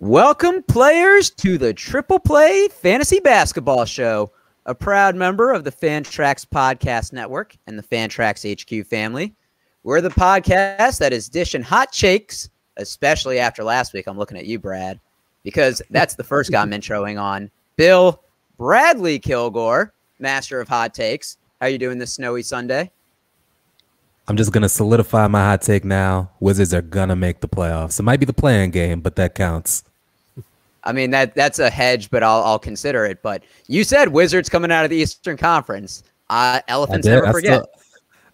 Welcome, players, to the Triple Play Fantasy Basketball Show, a proud member of the Fantrax Podcast Network and the Fantrax HQ family. We're the podcast that is dishing hot takes, especially after last week. I'm looking at you, Brad, because that's the first guy I'm introing on. Bill Bradley Kilgore, master of hot takes. How you doing this snowy Sunday? I'm just going to solidify my hot take now. Wizards are going to make the playoffs. It might be the play-in game, but that counts. I mean, that's a hedge, but I'll consider it. But you said Wizards coming out of the Eastern Conference. Elephants never forget.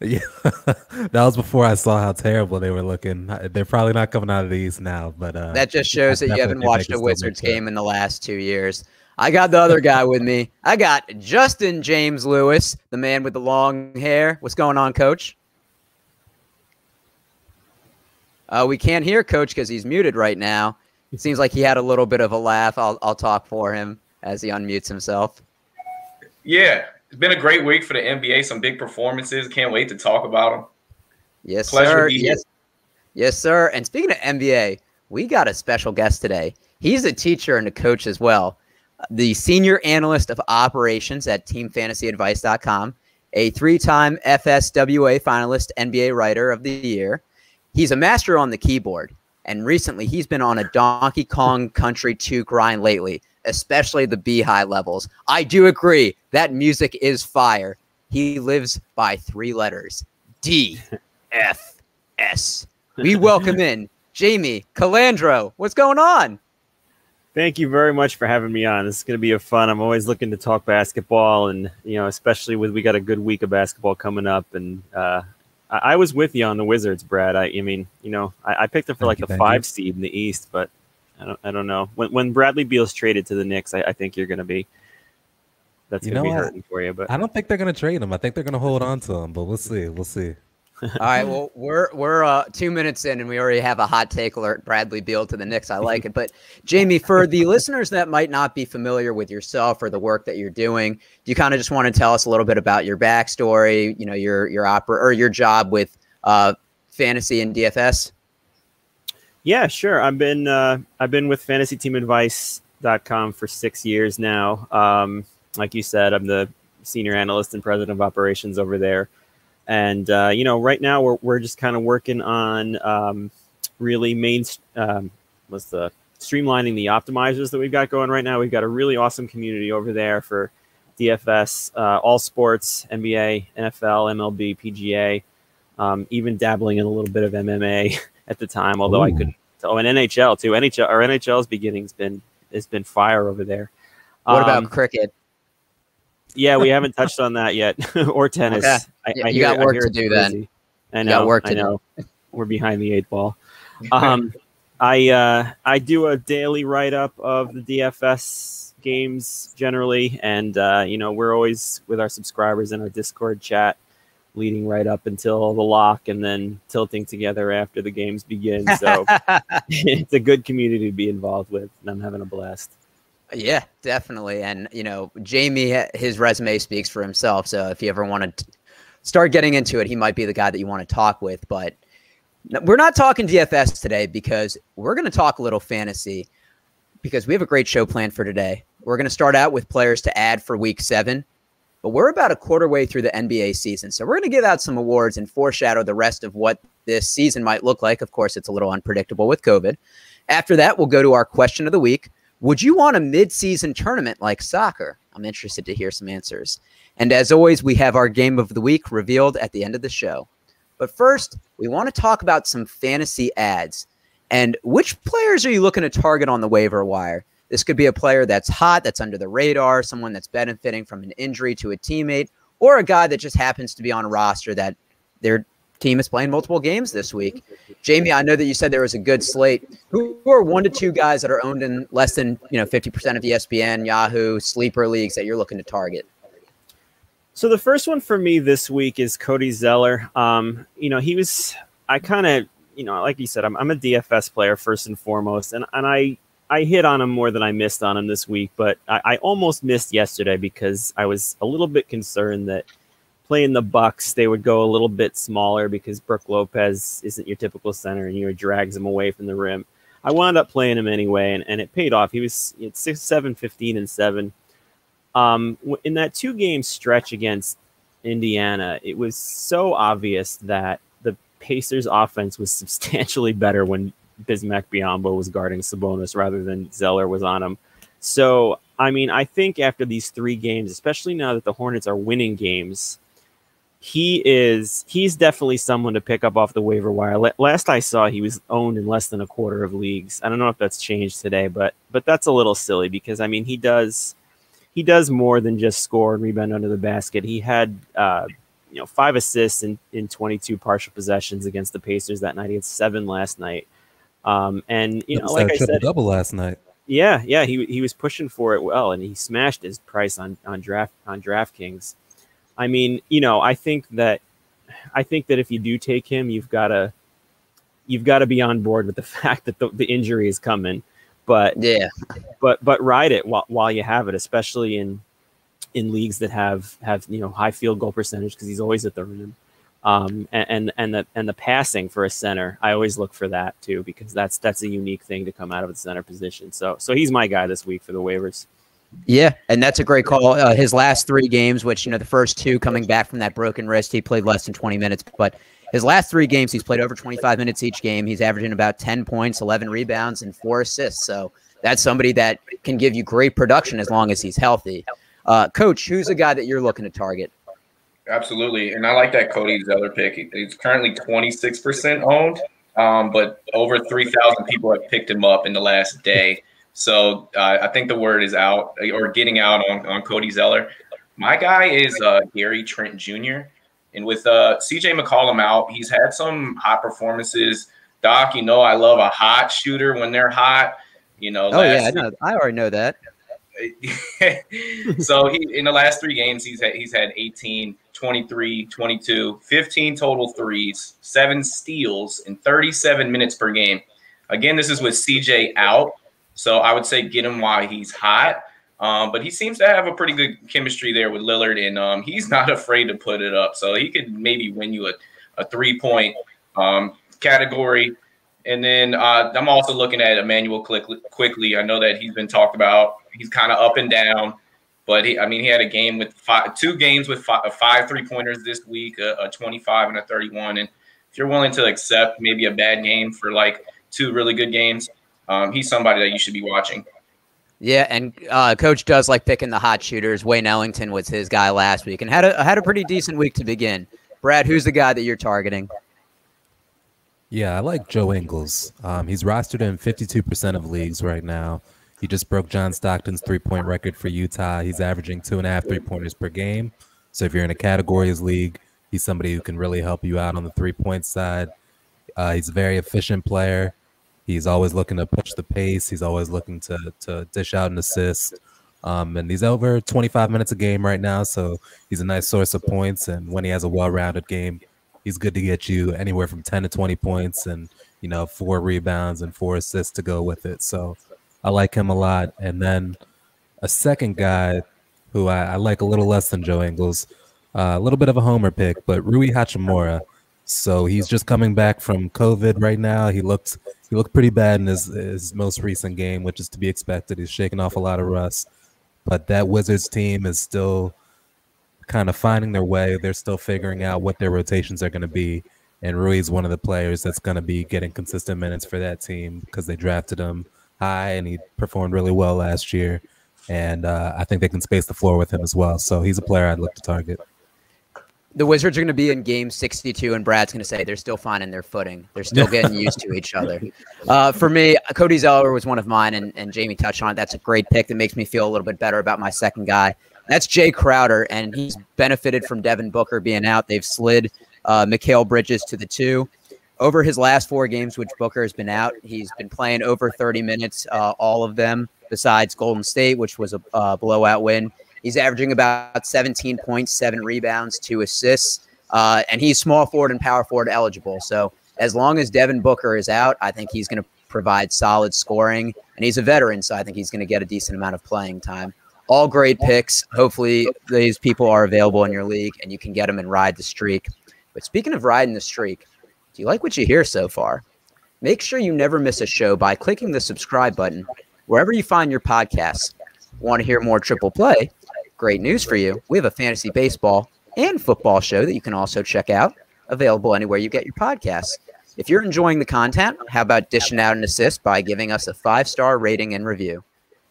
Yeah, that was before I saw how terrible they were looking. They're probably not coming out of the East now, but that just shows that you haven't watched a Wizards game in the last 2 years. I got the other guy with me. I got Justin James Lewis, the man with the long hair. What's going on, Coach? We can't hear Coach because he's muted right now. It seems like he had a little bit of a laugh. I'll talk for him as he unmutes himself. Yeah, it's been a great week for the NBA. Some big performances. Can't wait to talk about them. Yes, sir. Yes, sir. And speaking of NBA, we got a special guest today. He's a teacher and a coach as well. The senior analyst of operations at TeamFantasyAdvice.com, a three-time FSWA finalist, NBA Writer of the Year. He's a master on the keyboard. And recently, he's been on a Donkey Kong Country 2 grind lately, especially the B-high levels. I do agree. That music is fire. He lives by 3 letters. DFS. We welcome in Jamie Calandro. What's going on? Thank you very much for having me on. This is going to be fun. I'm always looking to talk basketball, and especially we got a good week of basketball coming up, and I was with you on the Wizards, Brad. I picked them for like the 5 seed in the East, but I don't know. When Bradley Beal's traded to the Knicks, I think you're going to be. That's going to be hurting for you. But I don't think they're going to trade him. I think they're going to hold on to him, but we'll see. We'll see. All right. Well, we're 2 minutes in, and we already have a hot take alert. Bradley Beal to the Knicks. I like it. But Jamie, for the listeners that might not be familiar with yourself or the work that you're doing, do you kind of just want to tell us a little bit about your backstory? Your job with fantasy and DFS. Yeah, sure. I've been with FantasyTeamAdvice.com for 6 years now. Like you said, I'm the senior analyst and president of operations over there. And, right now we're just kind of working on really streamlining the optimizers that we've got going right now. We've got a really awesome community over there for DFS, all sports, NBA, NFL, MLB, PGA, even dabbling in a little bit of MMA at the time, although I couldn't. Oh, and NHL too. NHL's beginning has been fire over there. What about cricket? Yeah, we haven't touched on that yet, or tennis. Okay. You got work to do then. I know. We're behind the 8 ball. I do a daily write-up of the DFS games generally, and we're always with our subscribers in our Discord chat, leading right up until the lock, and then tilting together after the games begin. So it's a good community to be involved with, and I'm having a blast. Yeah, definitely. And, Jamie, his resume speaks for himself. So if you ever want to start getting into it, he might be the guy that you want to talk with. But we're not talking DFS today because we're going to talk a little fantasy because we have a great show planned for today. We're going to start out with players to add for week 7, but we're about a quarter way through the NBA season. So we're going to give out some awards and foreshadow the rest of what this season might look like. Of course, it's a little unpredictable with COVID. After that, we'll go to our question of the week. Would you want a mid-season tournament like soccer? I'm interested to hear some answers. And as always, we have our game of the week revealed at the end of the show. But first, we want to talk about some fantasy ads. And which players are you looking to target on the waiver wire? This could be a player that's hot, that's under the radar, someone that's benefiting from an injury to a teammate, or a guy that just happens to be on a roster that their team is playing multiple games this week. Jamie, I know that you said there was a good slate. Who are 1 to 2 guys that are owned in less than 50% of ESPN, Yahoo, sleeper leagues that you're looking to target? So the first one for me this week is Cody Zeller. Like you said, I'm a DFS player first and foremost, and I hit on him more than I missed on him this week, but I almost missed yesterday because I was a little bit concerned that playing the Bucks, they would go a little bit smaller because Brook Lopez isn't your typical center and drags him away from the rim. I wound up playing him anyway, and it paid off. He was 6, 7, 15, and 7. In that 2-game stretch against Indiana, it was so obvious that the Pacers' offense was substantially better when Bismack Biyombo was guarding Sabonis rather than Zeller was on him. So, I mean, I think after these 3 games, especially now that the Hornets are winning games, he's definitely someone to pick up off the waiver wire. Last I saw, he was owned in less than a quarter of leagues. I don't know if that's changed today, but that's a little silly because, I mean, he does more than just score and rebound under the basket. He had 5 assists in 22 partial possessions against the Pacers that night. He had 7 last night. And like I said, double last night. Yeah, he was pushing for it well, and he smashed his price on DraftKings. I mean, I think that if you do take him, you've got to be on board with the fact that the injury is coming. But yeah, but ride it while you have it, especially in leagues that have high field goal percentage because he's always at the rim. And the passing for a center, I always look for that too because that's a unique thing to come out of the center position. So he's my guy this week for the waivers. Yeah, and that's a great call. His last 3 games, which the first 2 coming back from that broken wrist, he played less than 20 minutes, but his last 3 games, he's played over 25 minutes each game. He's averaging about 10 points, 11 rebounds, and 4 assists. So that's somebody that can give you great production as long as he's healthy. Coach, who's the guy that you're looking to target? Absolutely, and I like that Cody Zeller pick. He's currently 26% owned, but over 3,000 people have picked him up in the last day. So I think the word is out or getting out on Cody Zeller. My guy is Gary Trent Jr., and with CJ McCollum out, he's had some hot performances. Doc, I love a hot shooter when they're hot. Oh yeah, I already know that. So in the last 3 games, he's had 18, 23, 22, 15 total threes, 7 steals, and 37 minutes per game. Again, this is with CJ out, so I would say get him while he's hot. But he seems to have a pretty good chemistry there with Lillard, and he's not afraid to put it up. So he could maybe win you a 3-point category. And then I'm also looking at Emmanuel Quickly. I know that he's been talked about. He's kind of up and down, but he had a game with 2 games with 5 3-pointers this week, a 25 and a 31. And if you're willing to accept maybe a bad game for like 2 really good games, he's somebody that you should be watching. Yeah, and Coach does like picking the hot shooters. Wayne Ellington was his guy last week and had a pretty decent week to begin. Brad, who's the guy that you're targeting? Yeah, I like Joe Ingles. He's rostered in 52% of leagues right now. He just broke John Stockton's 3-point record for Utah. He's averaging 2.5 3-pointers per game. So if you're in a categories league, he's somebody who can really help you out on the 3-point side. He's a very efficient player. He's always looking to push the pace. He's always looking to dish out an assist. And he's over 25 minutes a game right now, so he's a nice source of points. And when he has a well-rounded game, he's good to get you anywhere from 10 to 20 points and, 4 rebounds and 4 assists to go with it. So I like him a lot. And then a second guy who I like a little less than Joe Ingles, a little bit of a homer pick, but Rui Hachimura. So he's just coming back from COVID right now. He looked pretty bad in his most recent game, which is to be expected. He's shaking off a lot of rust. But that Wizards team is still kind of finding their way. They're still figuring out what their rotations are going to be. And Rui's one of the players that's going to be getting consistent minutes for that team because they drafted him high and he performed really well last year. And I think they can space the floor with him as well. So he's a player I'd look to target. The Wizards are going to be in game 62, and Brad's going to say they're still finding their footing. They're still getting used to each other. For me, Cody Zeller was one of mine, and Jamie touched on it. That's a great pick that makes me feel a little bit better about my second guy. That's Jay Crowder, and he's benefited from Devin Booker being out. They've slid Mikal Bridges to the 2. Over his last 4 games, which Booker has been out, he's been playing over 30 minutes, all of them, besides Golden State, which was a blowout win. He's averaging about 17 points, 7 rebounds, 2 assists, and he's small forward and power forward eligible. So as long as Devin Booker is out, I think he's going to provide solid scoring, and he's a veteran, so I think he's going to get a decent amount of playing time. All great picks. Hopefully these people are available in your league, and you can get them and ride the streak. But speaking of riding the streak, do you like what you hear so far? Make sure you never miss a show by clicking the subscribe button wherever you find your podcasts. Want to hear more Triple Play? Great news for you. We have a fantasy baseball and football show that you can also check out, available anywhere you get your podcasts. If you're enjoying the content, how about dishing out an assist by giving us a 5-star rating and review?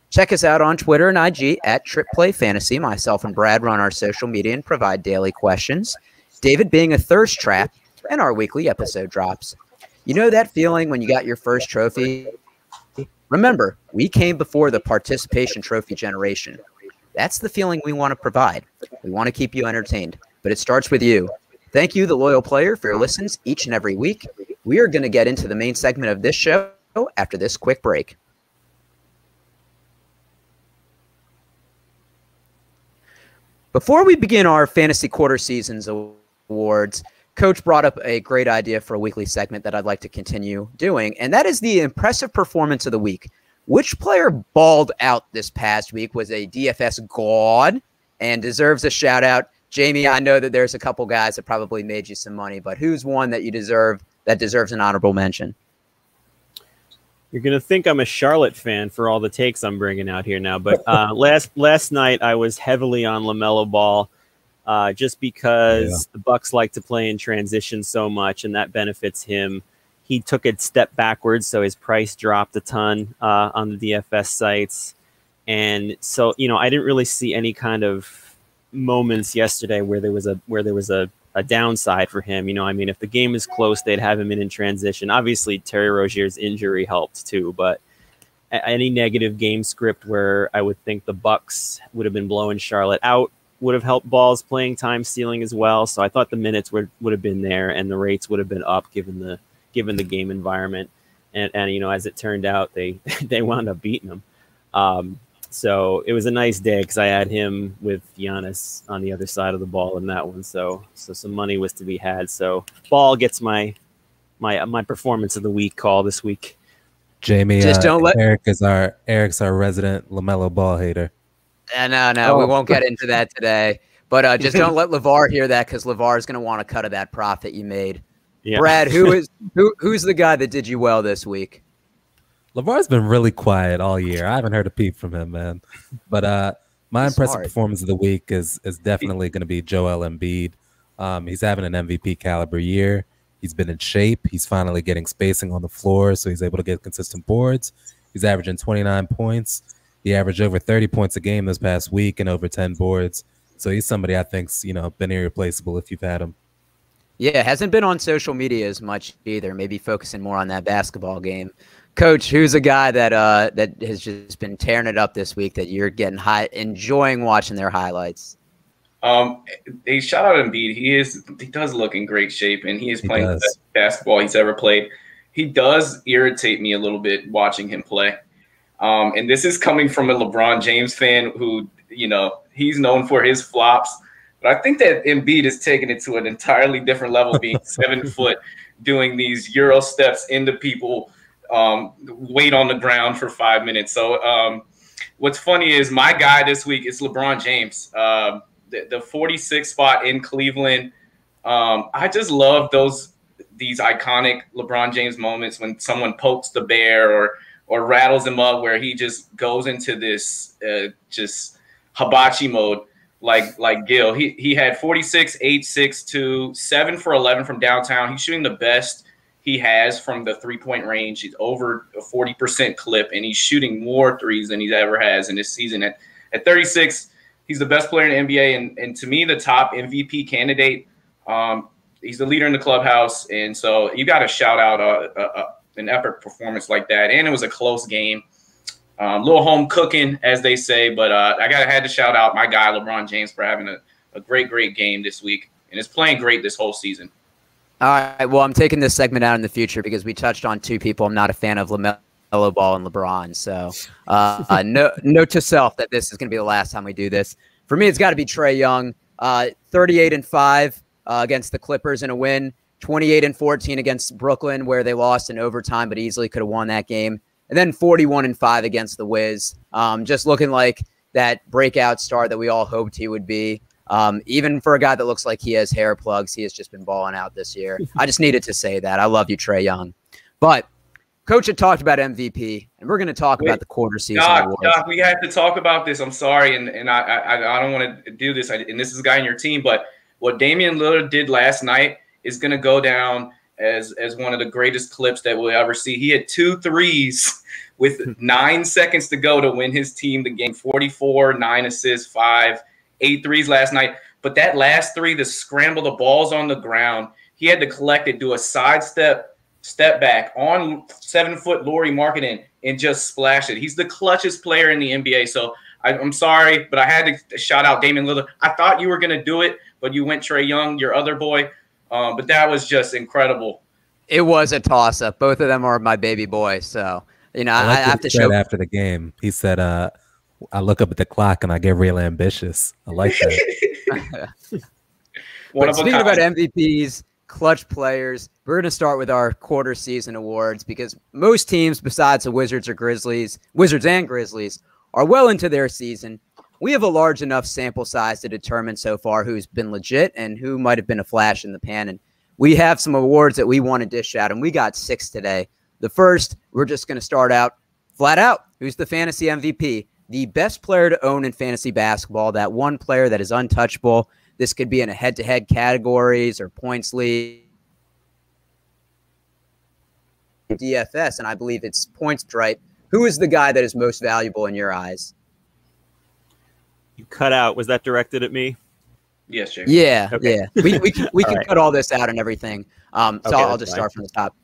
Check us out on Twitter and IG at TripPlayFantasy. Myself and Brad run our social media and provide daily questions. David being a thirst trap, and our weekly episode drops. You know that feeling when you got your first trophy? Remember, we came before the participation trophy generation. That's the feeling we want to provide. We want to keep you entertained, but it starts with you. Thank you, the loyal player, for your listens each and every week. We are going to get into the main segment of this show after this quick break. Before we begin our Fantasy Quarter Seasons Awards, Coach brought up a great idea for a weekly segment that I'd like to continue doing, and that is the impressive performance of the week. Which player balled out this past week was a DFS god and deserves a shout-out? Jamie, I know that there's a couple guys that probably made you some money, but who's one that you deserve that deserves an honorable mention? You're going to think I'm a Charlotte fan for all the takes I'm bringing out here now, but last night I was heavily on LaMelo Ball just because the Bucks like to play in transition so much, and that benefits him. He took a step backwards, so his price dropped a ton on the DFS sites. And so, I didn't really see any kind of moments yesterday where there was a downside for him. If the game is close, they'd have him in transition. Obviously, Terry Rozier's injury helped too, but any negative game script where I would think the Bucks would have been blowing Charlotte out would have helped Ball's playing time stealing as well. So I thought the minutes would have been there and the rates would have been up given the game environment. And as it turned out, they wound up beating him. So it was a nice day because I had him with Giannis on the other side of the ball in that one. So some money was to be had. So Ball gets my performance of the week call this week. Jamie, just don't let Eric's our resident LaMelo Ball hater. No, we won't get into that today. But just don't let LeVar hear that because LeVar is going to want a cut of that profit you made. Yeah. Brad, who's the guy that did you well this week? LeVar's been really quiet all year. I haven't heard a peep from him, man. But my impressive performance of the week is definitely going to be Joel Embiid. He's having an MVP caliber year. He's been in shape. He's finally getting spacing on the floor, so he's able to get consistent boards. He's averaging 29 points. He averaged over 30 points a game this past week and over 10 boards. So he's somebody I think's been irreplaceable if you've had him. Yeah, hasn't been on social media as much either. Maybe focusing more on that basketball game. Coach, who's a guy that that has just been tearing it up this week that you're getting enjoying watching their highlights? They shout out Embiid. He does look in great shape, and he is playing the best basketball he's ever played. He does irritate me a little bit watching him play. And this is coming from a LeBron James fan who, he's known for his flops. But I think that Embiid is taking it to an entirely different level, being 7 foot, doing these Euro steps into people, wait on the ground for 5 minutes. So what's funny is my guy this week is LeBron James. The 46 spot in Cleveland. I just love these iconic LeBron James moments when someone pokes the bear or rattles him up, where he just goes into this just hibachi mode like Gil. He had 46, 8, 6, 2, 7 for 11 from downtown. He's shooting the best he has from the 3-point range. He's over a 40% clip, and he's shooting more threes than he's ever has in this season. At 36, he's the best player in the NBA, and to me, the top MVP candidate. He's the leader in the clubhouse, and so you got to shout out an epic performance like that. And it was a close game. Little home cooking, as they say, but I had to shout out my guy, LeBron James, for having a great game this week, and is playing great this whole season. All right, well, I'm taking this segment out in the future because we touched on two people I'm not a fan of, LaMelo Ball and LeBron. So note to self that this is going to be the last time we do this. For me, it's got to be Trae Young, 38-5 against the Clippers in a win, 28-14 against Brooklyn, where they lost in overtime but easily could have won that game. And then 41-5 against the Wiz. Just looking like that breakout star that we all hoped he would be. Even for a guy that looks like he has hair plugs, he has just been balling out this year. I just needed to say that. I love you, Trae Young. But Coach had talked about MVP, and we're going to talk about the quarter season awards. Doc, we have to talk about this. I'm sorry, and I don't want to do this. And this is a guy on your team, but what Damian Lillard did last night is going to go down as one of the greatest clips that we'll ever see. He had 2 threes with 9 seconds to go to win his team the game. 44, 9 assists, 5, 8 threes last night. But that last 3, the scramble, the ball's on the ground. He had to collect it, do a sidestep, step back on 7-foot Lauri Markkanen, and just splash it. He's the clutchest player in the NBA. So I'm sorry, but I had to shout out Damian Lillard. I thought you were going to do it, but you went Trae Young, your other boy. But that was just incredible. It was a toss-up. Both of them are my baby boys. So, I have to show. After the game, he said, I look up at the clock and I get real ambitious. I like that. Speaking about MVPs, clutch players, we're going to start with our quarter season awards because most teams besides the Wizards and Grizzlies are well into their season. We have a large enough sample size to determine so far who's been legit and who might have been a flash in the pan. And we have some awards that we want to dish out, and we got 6 today. The first, we're just going to start out flat out. Who's the fantasy MVP? The best player to own in fantasy basketball, that one player that is untouchable. This could be in a head-to-head categories or points league. DFS, and I believe it's points right. Who is the guy that is most valuable in your eyes? You cut out. Was that directed at me? Yes, Jamie. Yeah, okay. yeah. We can right. Cut all this out and everything. So I'll just start from the top.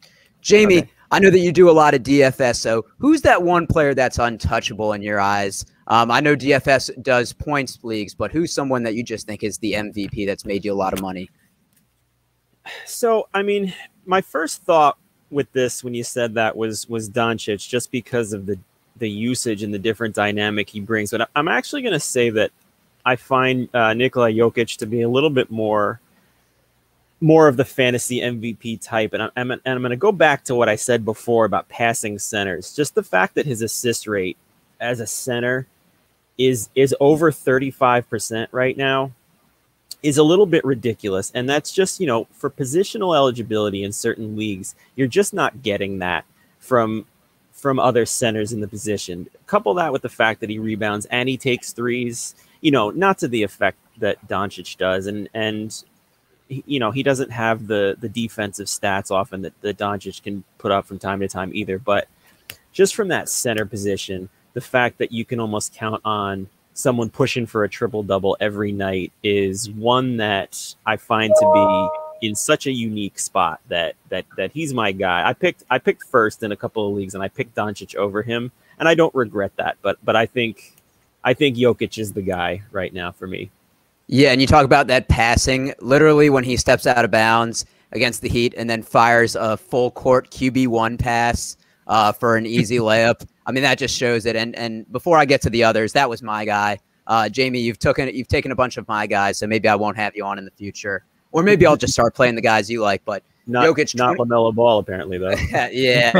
Jamie, okay. I know that you do a lot of DFS. So who's that one player that's untouchable in your eyes? I know DFS does points leagues, but who's someone that you just think is the MVP that's made you a lot of money? So, I mean, my first thought with this when you said that was Doncic, just because of the usage and the different dynamic he brings. But I'm actually going to say that I find Nikola Jokic to be a little bit more of the fantasy MVP type. And I'm going to go back to what I said before about passing centers. Just the fact that his assist rate as a center is over 35% right now is a little bit ridiculous. And that's just, for positional eligibility in certain leagues, you're just not getting that from other centers in the position. Couple that with the fact that he rebounds and he takes threes, not to the effect that Doncic does. And he doesn't have the defensive stats often that Doncic can put up from time to time either. But just from that center position, the fact that you can almost count on someone pushing for a triple-double every night is one that I find to be in such a unique spot that he's my guy. I picked first in a couple of leagues, and I picked Doncic over him, and I don't regret that. But I think Jokic is the guy right now for me. Yeah, and you talk about that passing. Literally, when he steps out of bounds against the Heat and then fires a full court QB1 pass for an easy layup. I mean, that just shows it. And before I get to the others, that was my guy. Jamie, you've taken a bunch of my guys, so maybe I won't have you on in the future. Or maybe I'll just start playing the guys you like. But Jokic, not LaMelo Ball, apparently, though. Yeah.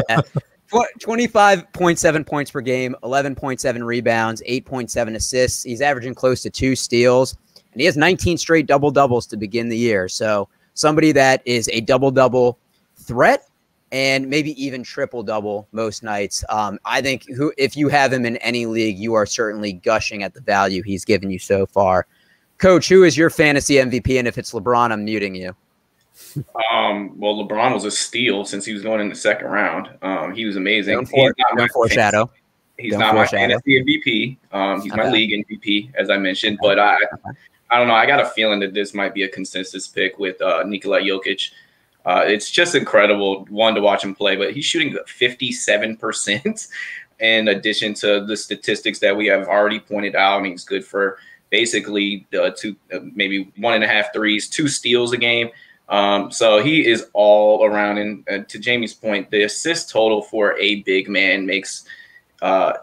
25.7 points per game, 11.7 rebounds, 8.7 assists. He's averaging close to 2 steals. And he has 19 straight double-doubles to begin the year. So somebody that is a double-double threat and maybe even triple-double most nights. I think if you have him in any league, you are certainly gushing at the value he's given you so far. Coach, who is your fantasy MVP? And if it's LeBron, I'm muting you. Well, LeBron was a steal since he was going in the second round. He was amazing. Don't foreshadow. He's not my fantasy MVP. He's my league MVP, as I mentioned. But I don't know. I got a feeling that this might be a consensus pick with Nikola Jokic. It's just incredible, one, to watch him play, but he's shooting 57% in addition to the statistics that we have already pointed out. I mean, he's good for basically maybe 1.5 threes, 2 steals a game. So he is all around. And to Jamie's point, the assist total for a big man makes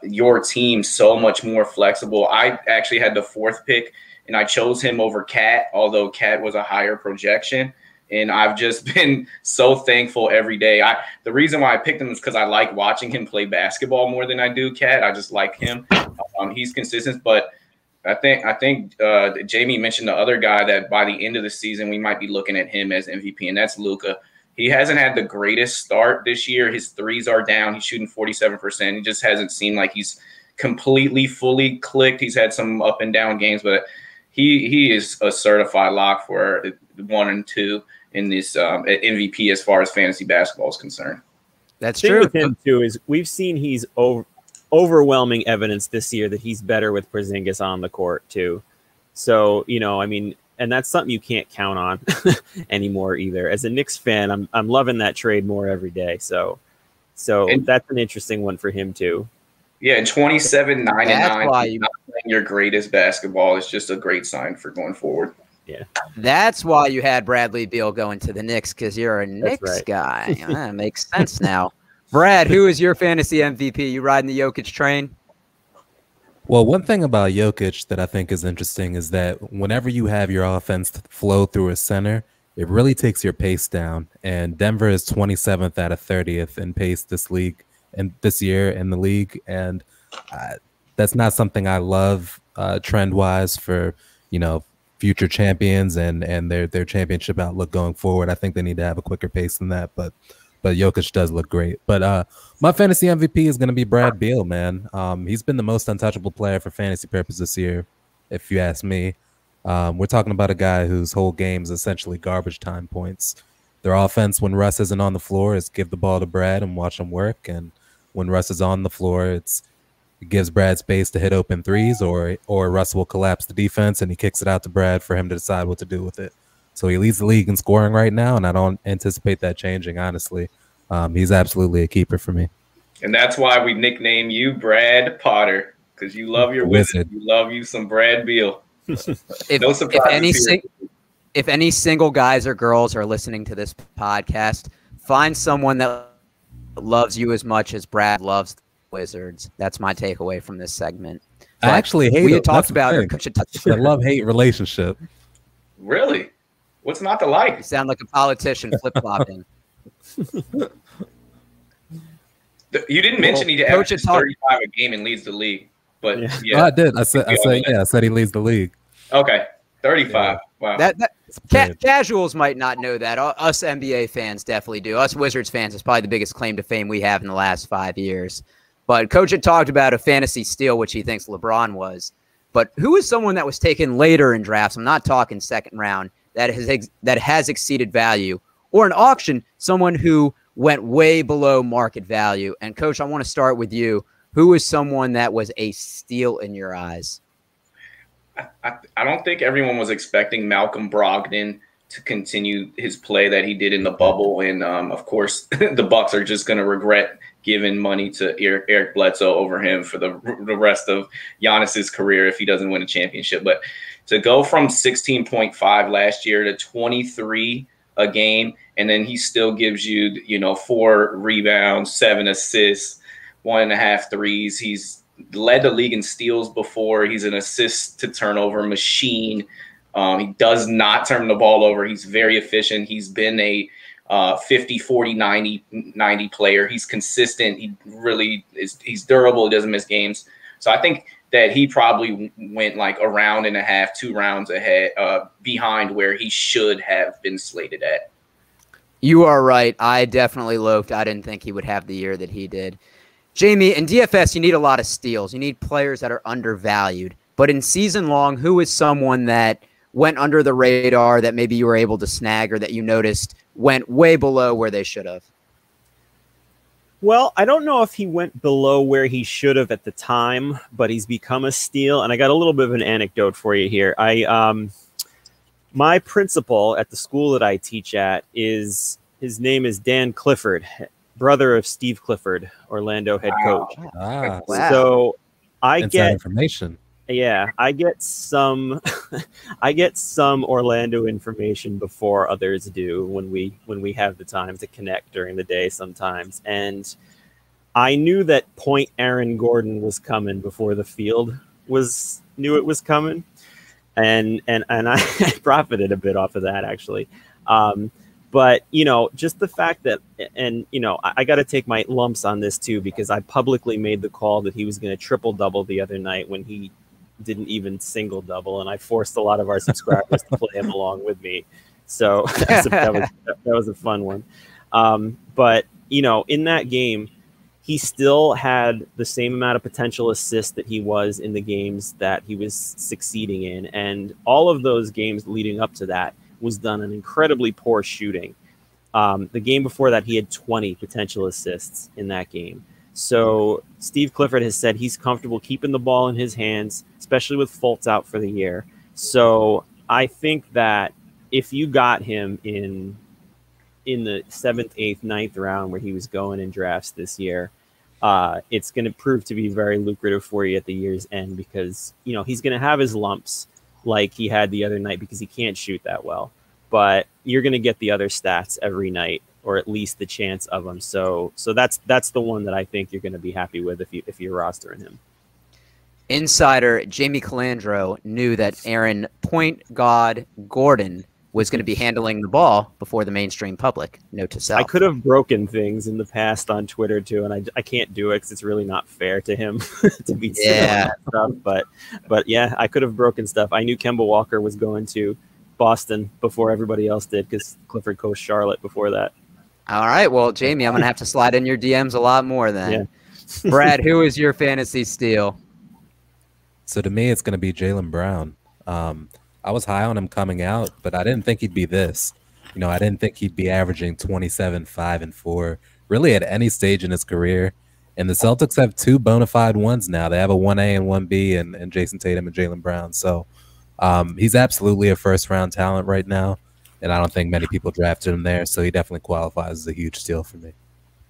your team so much more flexible. I actually had the 4th pick, and I chose him over Cat, although Cat was a higher projection. And I've just been so thankful every day. The reason why I picked him is because I like watching him play basketball more than I do Cat. I just like him. He's consistent. But I think Jamie mentioned the other guy that by the end of the season, we might be looking at him as MVP, and that's Luka. He hasn't had the greatest start this year. His threes are down. He's shooting 47%. He just hasn't seemed like he's completely, fully clicked. He's had some up and down games, but he is a certified lock for 1 and 2 in this MVP as far as fantasy basketball is concerned. That's true. true. With him too is we've seen he's overwhelming evidence this year that he's better with Porzingis on the court too. So, you know, I mean, and that's something you can't count on anymore either. As a Knicks fan, I'm loving that trade more every day. So that's an interesting one for him too. Yeah, and 27, 9 and 9. Why not playing your greatest basketball is just a great sign for going forward. Yeah, that's why you had Bradley Beal going to the Knicks, because you're a Knicks guy. That makes sense now. Brad, who is your fantasy MVP? You riding the Jokic train? Well, one thing about Jokic that I think is interesting is that whenever you have your offense flow through a center, it really takes your pace down. And Denver is 27th out of 30th in pace this year in the league, and that's not something I love trend-wise for, you know, future champions and their championship outlook going forward. I think they need to have a quicker pace than that, but Jokic does look great. But my fantasy MVP is going to be Brad Beal, man. He's been the most untouchable player for fantasy purposes this year, if you ask me. We're talking about a guy whose whole game is essentially garbage time points. Their offense, when Russ isn't on the floor, is give the ball to Brad and watch him work. And when Russ is on the floor, it gives Brad space to hit open threes, or Russ will collapse the defense and he kicks it out to Brad for him to decide what to do with it. So he leads the league in scoring right now, and I don't anticipate that changing, honestly. He's absolutely a keeper for me. And that's why we nickname you Brad Potter, because you love your wizard. You love you some Brad Beal. No surprises here. If any single guys or girls are listening to this podcast, find someone that loves you as much as Brad loves the Wizards. That's my takeaway from this segment. I actually hate it. We had talked about the love-hate relationship. Really? What's not to like? You sound like a politician flip-flopping. You didn't mention he averages 35 a game and leads the league, but yeah. Oh, I did. I said he leads the league. Okay, 35. Yeah. Wow. Casuals might not know that. Us NBA fans definitely do. Us Wizards fans is probably the biggest claim to fame we have in the last 5 years. But Coach had talked about a fantasy steal, which he thinks LeBron was. But who is someone that was taken later in drafts? I'm not talking second round, that has exceeded value, or an auction, someone who went way below market value. And Coach, I want to start with you. Who is someone that was a steal in your eyes? I don't think everyone was expecting Malcolm Brogdon to continue his play that he did in the bubble. And of course, the Bucks are just going to regret giving money to Eric Bledsoe over him for the rest of Giannis's career if he doesn't win a championship. But to go from 16.5 last year to 23 a game, and then he still gives you, 4 rebounds, 7 assists, 1.5 threes. He's led the league in steals before. He's an assist to turnover machine. He does not turn the ball over. He's very efficient. He's been a 50, 40, 90 player. He's consistent. He really is. He's durable. He doesn't miss games. So I think that he probably went like a round and a half, 2 rounds ahead, behind where he should have been slated at. You are right. I definitely loafed. I didn't think he would have the year that he did. Jamie, in DFS, you need a lot of steals. You need players that are undervalued. But in season long, who is someone that went under the radar that maybe you were able to snag or that you noticed went way below where they should have? Well, I don't know if he went below where he should have at the time, but he's become a steal. And I got a little bit of an anecdote for you here. My principal at the school that I teach at his name is Dan Clifford, brother of Steve Clifford, Orlando head coach. Wow. So I get information. Yeah, I get some Orlando information before others do when we have the time to connect during the day sometimes. And I knew that Point Aaron Gordon was coming before the field knew it was coming. And I profited a bit off of that actually. But, just the fact that, and, I got to take my lumps on this too, because I publicly made the call that he was going to triple double the other night when he didn't even single double. And I forced a lot of our subscribers to play him along with me. So that was a fun one. But, in that game, he still had the same amount of potential assists that he was in the games that he was succeeding in. And all of those games leading up to that was done an incredibly poor shooting. The game before that, he had 20 potential assists in that game. So Steve Clifford has said he's comfortable keeping the ball in his hands, especially with Fultz out for the year. So I think that if you got him in the 7th, 8th, 9th round where he was going in drafts this year, it's going to prove to be very lucrative for you at the year's end because, he's going to have his lumps like he had the other night because he can't shoot that well. But you're going to get the other stats every night, or at least the chance of them. So that's the one that I think you're going to be happy with if you're rostering him. Insider Jamie Calandro knew that Aaron Point God Gordon was going to be handling the ball before the mainstream public. Note to self. I could have broken things in the past on Twitter too, and I can't do it because it's really not fair to him to be saying that stuff. But yeah, I could have broken stuff. I knew Kemba Walker was going to Boston before everybody else did because Clifford coached Charlotte before that. All right. Well, Jamie, I'm going to have to slide in your DMs a lot more then. Yeah. Brad, who is your fantasy steal? So to me, it's going to be Jaylen Brown. I was high on him coming out, but I didn't think he'd be this. I didn't think he'd be averaging 27, 5, and 4 really at any stage in his career. And the Celtics have 2 bona fide ones now. They have a 1A and 1B and Jason Tatum and Jaylen Brown. So he's absolutely a first-round talent right now, and I don't think many people drafted him there, so he definitely qualifies as a huge steal for me.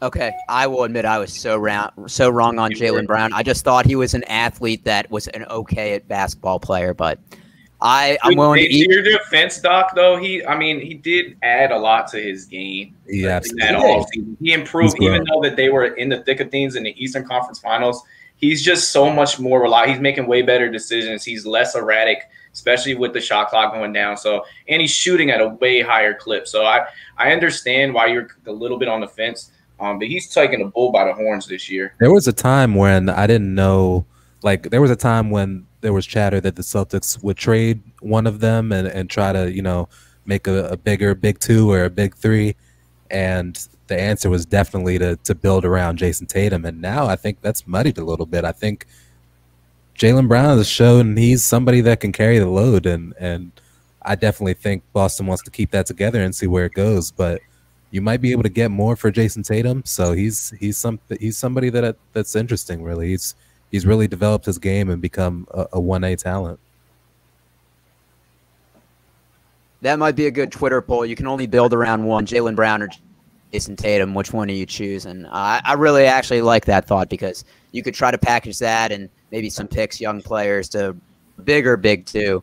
Okay, I will admit I was so wrong on Jaylen Brown. I just thought he was an athlete that was an okay at basketball player, but I'm willing to eat. Your defense, Doc, though, he did add a lot to his game. Yeah, he improved, even though that they were in the thick of things in the Eastern Conference Finals. He's just so much more reliable. He's making way better decisions. He's less erratic, especially with the shot clock going down. So, and he's shooting at a way higher clip. So I understand why you're a little bit on the fence. But he's taking the bull by the horns this year. There was a time when I didn't know, there was a time when there was chatter that the Celtics would trade one of them and try to, make a bigger big 2 or a big 3. And the answer was definitely to build around Jason Tatum. And now I think that's muddied a little bit. I think Jaylen Brown has shown he's somebody that can carry the load. And I definitely think Boston wants to keep that together and see where it goes. But you might be able to get more for Jason Tatum. So he's somebody that's interesting, really. He's really developed his game and become a 1A talent. That might be a good Twitter poll. You can only build around one, Jaylen Brown or Jason Tatum. Which one do you choose? And I really actually like that thought because you could try to package that and maybe some picks, young players to bigger big 2.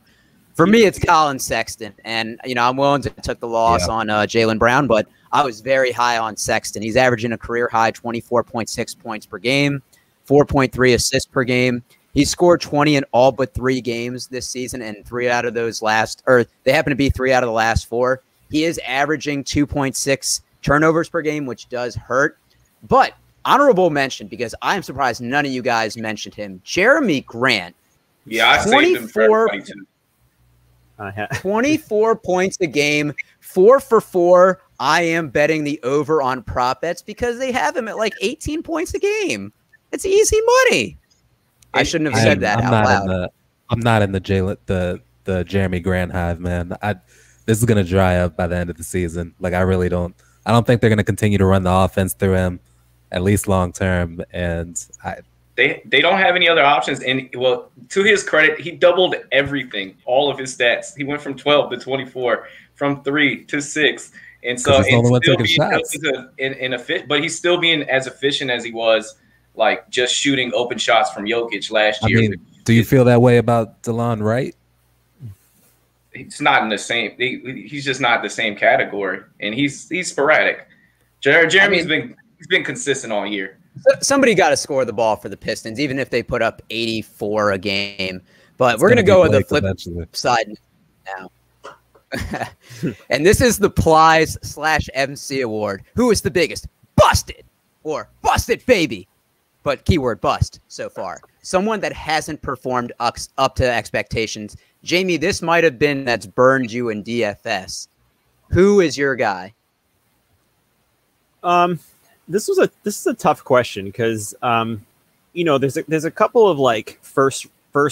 For me, it's Colin Sexton. And, I'm willing to take the loss on Jaylen Brown, but I was very high on Sexton. He's averaging a career high 24.6 points per game, 4.3 assists per game. He scored 20 in all but 3 games this season, and 3 out of those they happen to be 3 out of the last 4. He is averaging 2.6 turnovers per game, which does hurt. But honorable mention, because I am surprised none of you guys mentioned him, Jeremy Grant. Yeah, I saved him for everybody too. 24 points a game, 4 for 4. I am betting the over on prop bets because they have him at 18 points a game. It's easy money. I shouldn't have said that out loud. I'm not in the Jeremy Grant hive, man. This is gonna dry up by the end of the season. I really don't. I don't think they're gonna continue to run the offense through him, at least long term. And they don't have any other options. And well, to his credit, he doubled everything, all of his stats. He went from 12 to 24, from 3 to 6. And so but he's still being as efficient as he was, just shooting open shots from Jokic last year. Do you feel that way about DeLon Wright? He's not in the same. He's just not the same category, and he's sporadic. Jeremy's been consistent all year. Somebody got to score the ball for the Pistons, even if they put up 84 a game. But we're going to go with the flip side now. And this is the Plies/MC Award. Who is the biggest? Busted or busted baby? But keyword bust so far. Someone that hasn't performed up to expectations. Jamie, this might have been that's burned you in DFS. Who is your guy? This is a tough question because you know, there's a couple of like first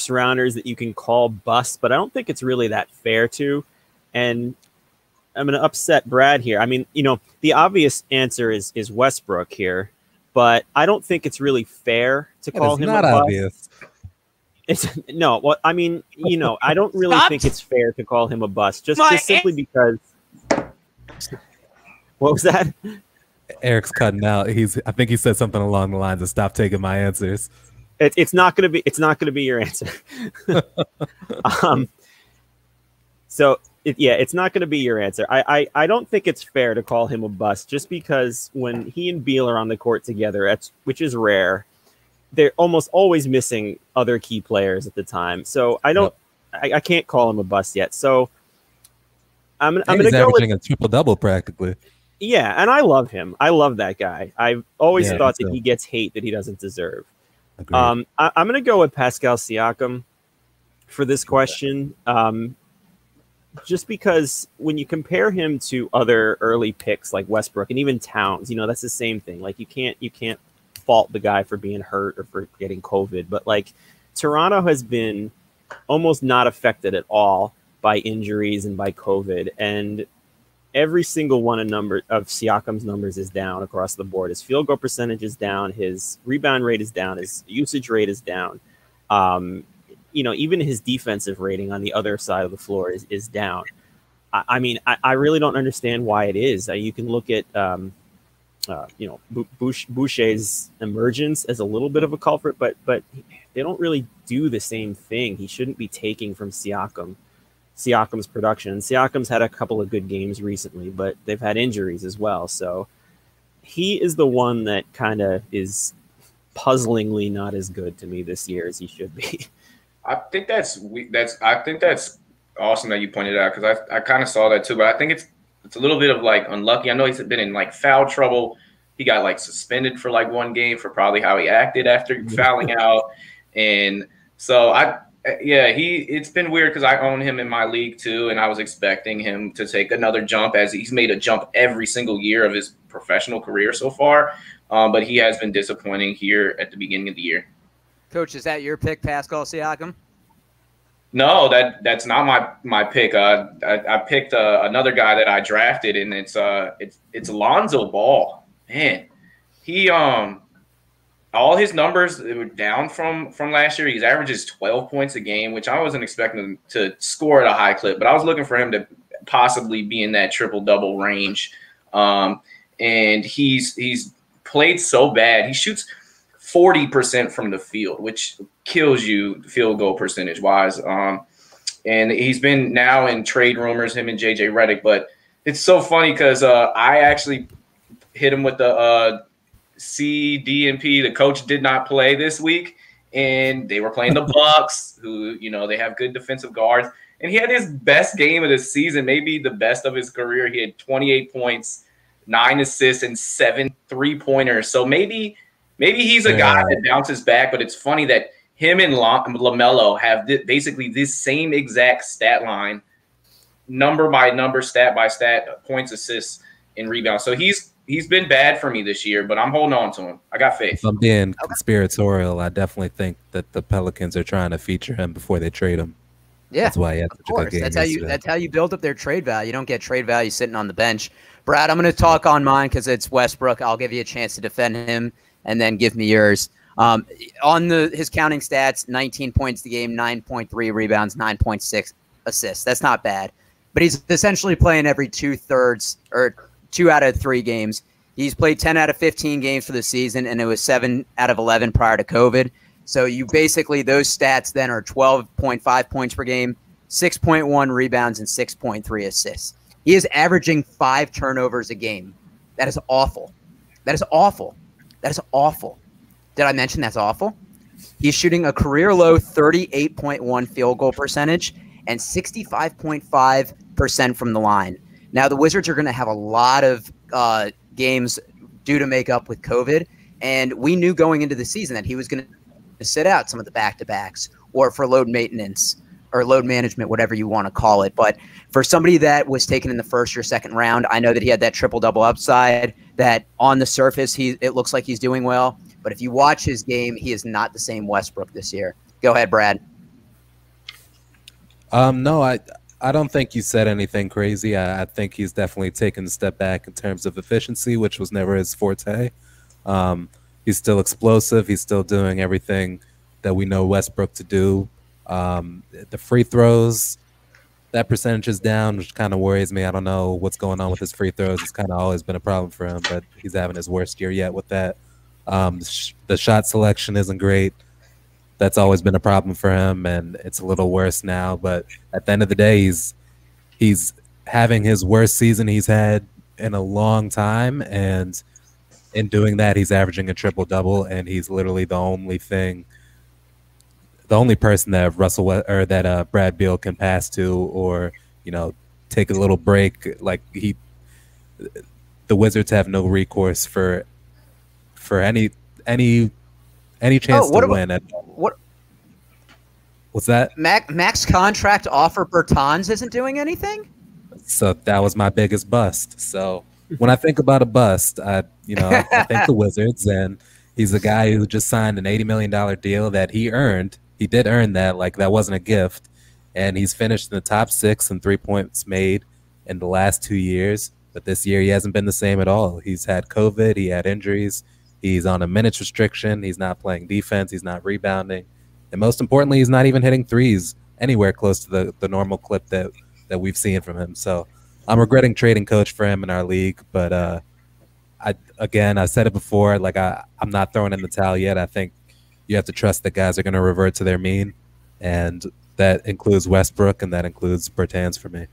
rounders that you can call bust, but I don't think it's really that fair to. And I'm going to upset Brad here. I mean, you know, the obvious answer is Westbrook here, but I don't think it's really fair to call him not a bust. obvious. It's no. Well, I mean, you know, I don't really think it's fair to call him a bust, just simply because. What was that? Eric's cutting out. I think he said something along the lines of "Stop taking my answers." It's not gonna be your answer. So it's not gonna be your answer. I don't think it's fair to call him a bust just because when he and Beal are on the court together, which is rare, they're almost always missing other key players at the time. So I can't call him a bust yet. So I'm gonna go averaging a triple-double practically. Yeah, and I love him. I love that guy. I've always thought that he gets hate that he doesn't deserve. I'm going to go with Pascal Siakam for this question, just because when you compare him to other early picks like Westbrook and even Towns, you know, that's the same thing. Like you can't fault the guy for being hurt or for getting COVID, but like Toronto has been almost not affected at all by injuries and by COVID, and every single one of Siakam's numbers is down across the board. His field goal percentage is down. His rebound rate is down. His usage rate is down. You know, even his defensive rating on the other side of the floor is down. I mean, I really don't understand why it is. You can look at, you know, Boucher's emergence as a little bit of a culprit, but they don't really do the same thing. He shouldn't be taking from Siakam's production. Siakam's had a couple of good games recently, but they've had injuries as well. So he is the one that kind of is puzzlingly not as good to me this year as he should be. I think that's awesome that you pointed out because I kind of saw that too. But I think it's a little bit of like unlucky. I know he's been in like foul trouble. He got like suspended for like one game for probably how he acted after fouling out, and so it's been weird because I own him in my league too, and I was expecting him to take another jump as he's made a jump every single year of his professional career so far. But he has been disappointing here at the beginning of the year. Coach, is that your pick, Pascal Siakam? No, that's not my pick. I picked another guy that I drafted, and it's Lonzo Ball. Man, he all his numbers were down from last year. He averages 12 points a game, which I wasn't expecting him to score at a high clip, but I was looking for him to possibly be in that triple-double range. And he's played so bad. He shoots 40% from the field, which kills you field goal percentage-wise. And he's been now in trade rumors, him and JJ Redick. But it's so funny because I actually hit him with the C, D, and P. The coach did not play this week, and they were playing the Bucks, who, you know, they have good defensive guards. And he had his best game of the season, maybe the best of his career. He had 28 points, 9 assists, and 7 3-pointers. So maybe he's a guy that bounces back, but it's funny that him and LaMelo have basically this same exact stat line, number by number, stat by stat, points, assists, and rebounds. So he's been bad for me this year, but I'm holding on to him. I got faith. If I'm being conspiratorial, I definitely think that the Pelicans are trying to feature him before they trade him. Yeah, that's why he had such a good game. That's how you build up their trade value. You don't get trade value sitting on the bench. Brad, I'm going to talk on mine because it's Westbrook. I'll give you a chance to defend him and then give me yours. On his counting stats, 19 points a game, 9.3 rebounds, 9.6 assists. That's not bad. But he's essentially playing every 2/3 or 2 out of 3 games. He's played 10 out of 15 games for the season, and it was 7 out of 11 prior to COVID. So you basically, those stats then are 12.5 points per game, 6.1 rebounds, and 6.3 assists. He is averaging 5 turnovers a game. That is awful. That is awful. That is awful. Did I mention that's awful? He's shooting a career low 38.1 field goal percentage and 65.5% from the line. Now, the Wizards are going to have a lot of games due to make up with COVID, and we knew going into the season that he was going to sit out some of the back-to-backs or for load maintenance. or load management, whatever you want to call it. But for somebody that was taken in the first or second round, I know that he had that triple-double upside that on the surface, it looks like he's doing well. But if you watch his game, he is not the same Westbrook this year. Go ahead, Brad. No, I don't think you said anything crazy. I think he's definitely taken a step back in terms of efficiency, which was never his forte. He's still explosive. He's still doing everything that we know Westbrook to do. The free throws, that percentage is down, which kind of worries me. I don't know what's going on with his free throws. It's kind of always been a problem for him, but he's having his worst year yet with that. The shot selection isn't great. That's always been a problem for him, and it's a little worse now. But at the end of the day, he's having his worst season he's had in a long time, and in doing that, he's averaging a triple-double, and he's literally the only person that Brad Beal can pass to, or take a little break. Like the Wizards have no recourse for any chance to win. What's that? Max contract offer Bertans isn't doing anything. So that was my biggest bust. So when I think about a bust, I think the Wizards, and he's a guy who just signed an $80 million deal that he earned. He did earn that. Like, that wasn't a gift. And he's finished in the top 6 in 3 points made in the last 2 years. But this year, he hasn't been the same at all. He's had COVID. He had injuries. He's on a minutes restriction. He's not playing defense. He's not rebounding. And most importantly, he's not even hitting threes anywhere close to the normal clip that we've seen from him. So I'm regretting trading coach for him in our league. But I said it before, like I'm not throwing in the towel yet. I think you have to trust that guys are going to revert to their mean. And that includes Westbrook, and that includes Bertans for me.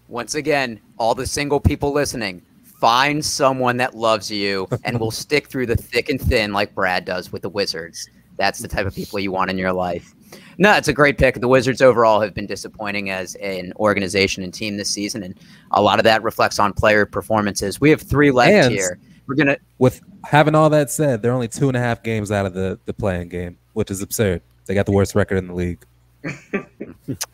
Once again, all the single people listening, find someone that loves you and will stick through the thick and thin like Brad does with the Wizards. That's the type of people you want in your life. No, it's a great pick. The Wizards overall have been disappointing as an organization and team this season, and a lot of that reflects on player performances. We have 3 left here. With having all that said, they're only 2.5 games out of the playing game, which is absurd. They got the worst record in the league.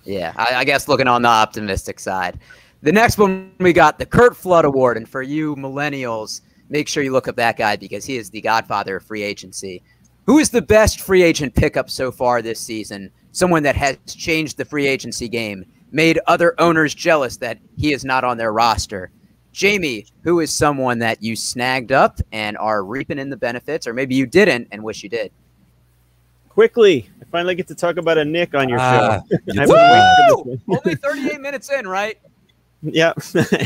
Yeah, I guess looking on the optimistic side. The next one, we got the Curt Flood Award. And for you millennials, make sure you look up that guy because he is the godfather of free agency. Who is the best free agent pickup so far this season? Someone that has changed the free agency game, made other owners jealous that he is not on their roster. Jamie, who is someone that you snagged up and are reaping in the benefits, or maybe you didn't and wish you did? Quickly, I finally get to talk about a Nick on your show. Only 38 minutes in, right? Yeah,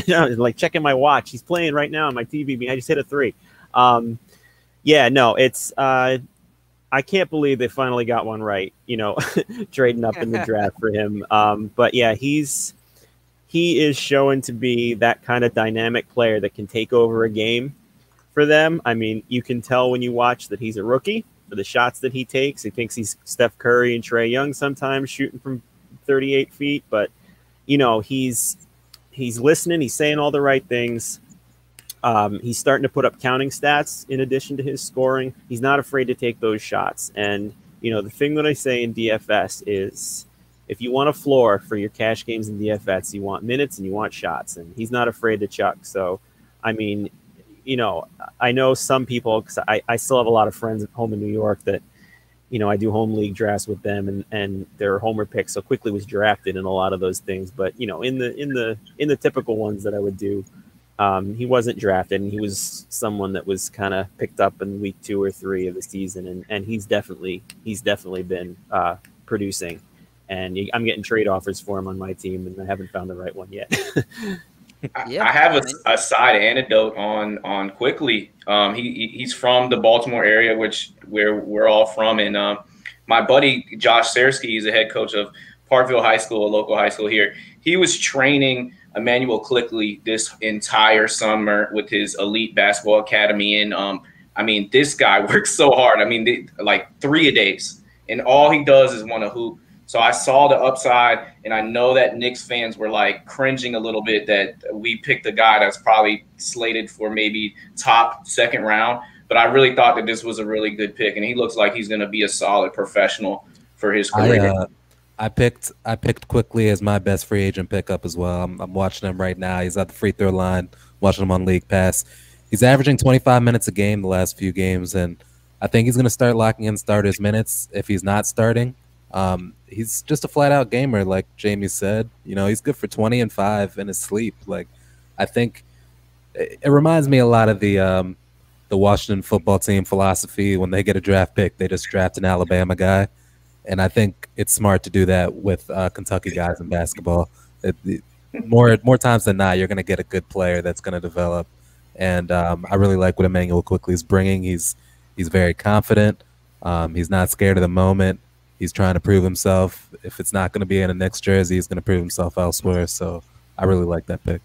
like checking my watch. He's playing right now on my TV. I just hit a 3. Yeah, no, it's I can't believe they finally got one right. Trading up in the draft for him. But yeah, he is showing to be that kind of dynamic player that can take over a game for them. I mean, you can tell when you watch that he's a rookie for the shots that he takes. He thinks he's Steph Curry and Trae Young sometimes shooting from 38 feet, but he's listening. He's saying all the right things. He's starting to put up counting stats in addition to his scoring. He's not afraid to take those shots. And, the thing that I say in DFS is if you want a floor for your cash games in DFS, you want minutes and you want shots. And he's not afraid to chuck. So, I mean, I know some people, because I still have a lot of friends at home in New York that, I do home league drafts with them, and their homer pick so quickly was drafted in a lot of those things. But in the typical ones that I would do, he wasn't drafted, and he was someone that was kind of picked up in week 2 or 3 of the season, and he's definitely been producing. And I'm getting trade offers for him on my team, and I haven't found the right one yet. I have a side anecdote on Quickly. He's from the Baltimore area, where we're all from, and my buddy Josh Sersky, he's the head coach of Parkville High School, a local high school here. He was training Emmanuel Quickly this entire summer with his elite basketball academy, and I mean, this guy works so hard. I mean, like 3 a days, and all he does is want to hoop. So I saw the upside, and I know that Knicks fans were like cringing a little bit that we picked a guy that's probably slated for maybe top 2nd round. But I really thought that this was a really good pick, and he looks like he's going to be a solid professional for his career. I picked Quickly as my best free agent pickup as well. I'm watching him right now. He's at the free throw line, watching him on League Pass. He's averaging 25 minutes a game the last few games, and I think he's going to start locking in starters minutes if he's not starting. He's just a flat-out gamer, like Jamie said. You know, he's good for 20 and 5 in his sleep. Like, I think it reminds me a lot of the Washington football team philosophy. When they get a draft pick, they just draft an Alabama guy. And I think it's smart to do that with Kentucky guys in basketball. More times than not, you're going to get a good player that's going to develop. And I really like what Emmanuel Quickly is bringing. He's very confident. He's not scared of the moment. He's trying to prove himself. If it's not going to be in the next jersey, he's going to prove himself elsewhere. So I really like that pick.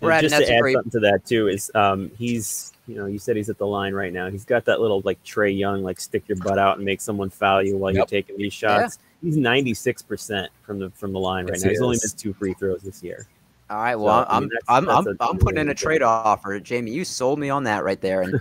Brad, just to add something to that too is he's, you know, you said he's at the line right now. He's got that little like Trey Young, like stick your butt out and make someone foul you while you're taking these shots. Yeah. He's 96% from the line right now. He's only missed 2 free throws this year. All right, well, so, I'm putting in a trade offer, Jamie. You sold me on that right there, and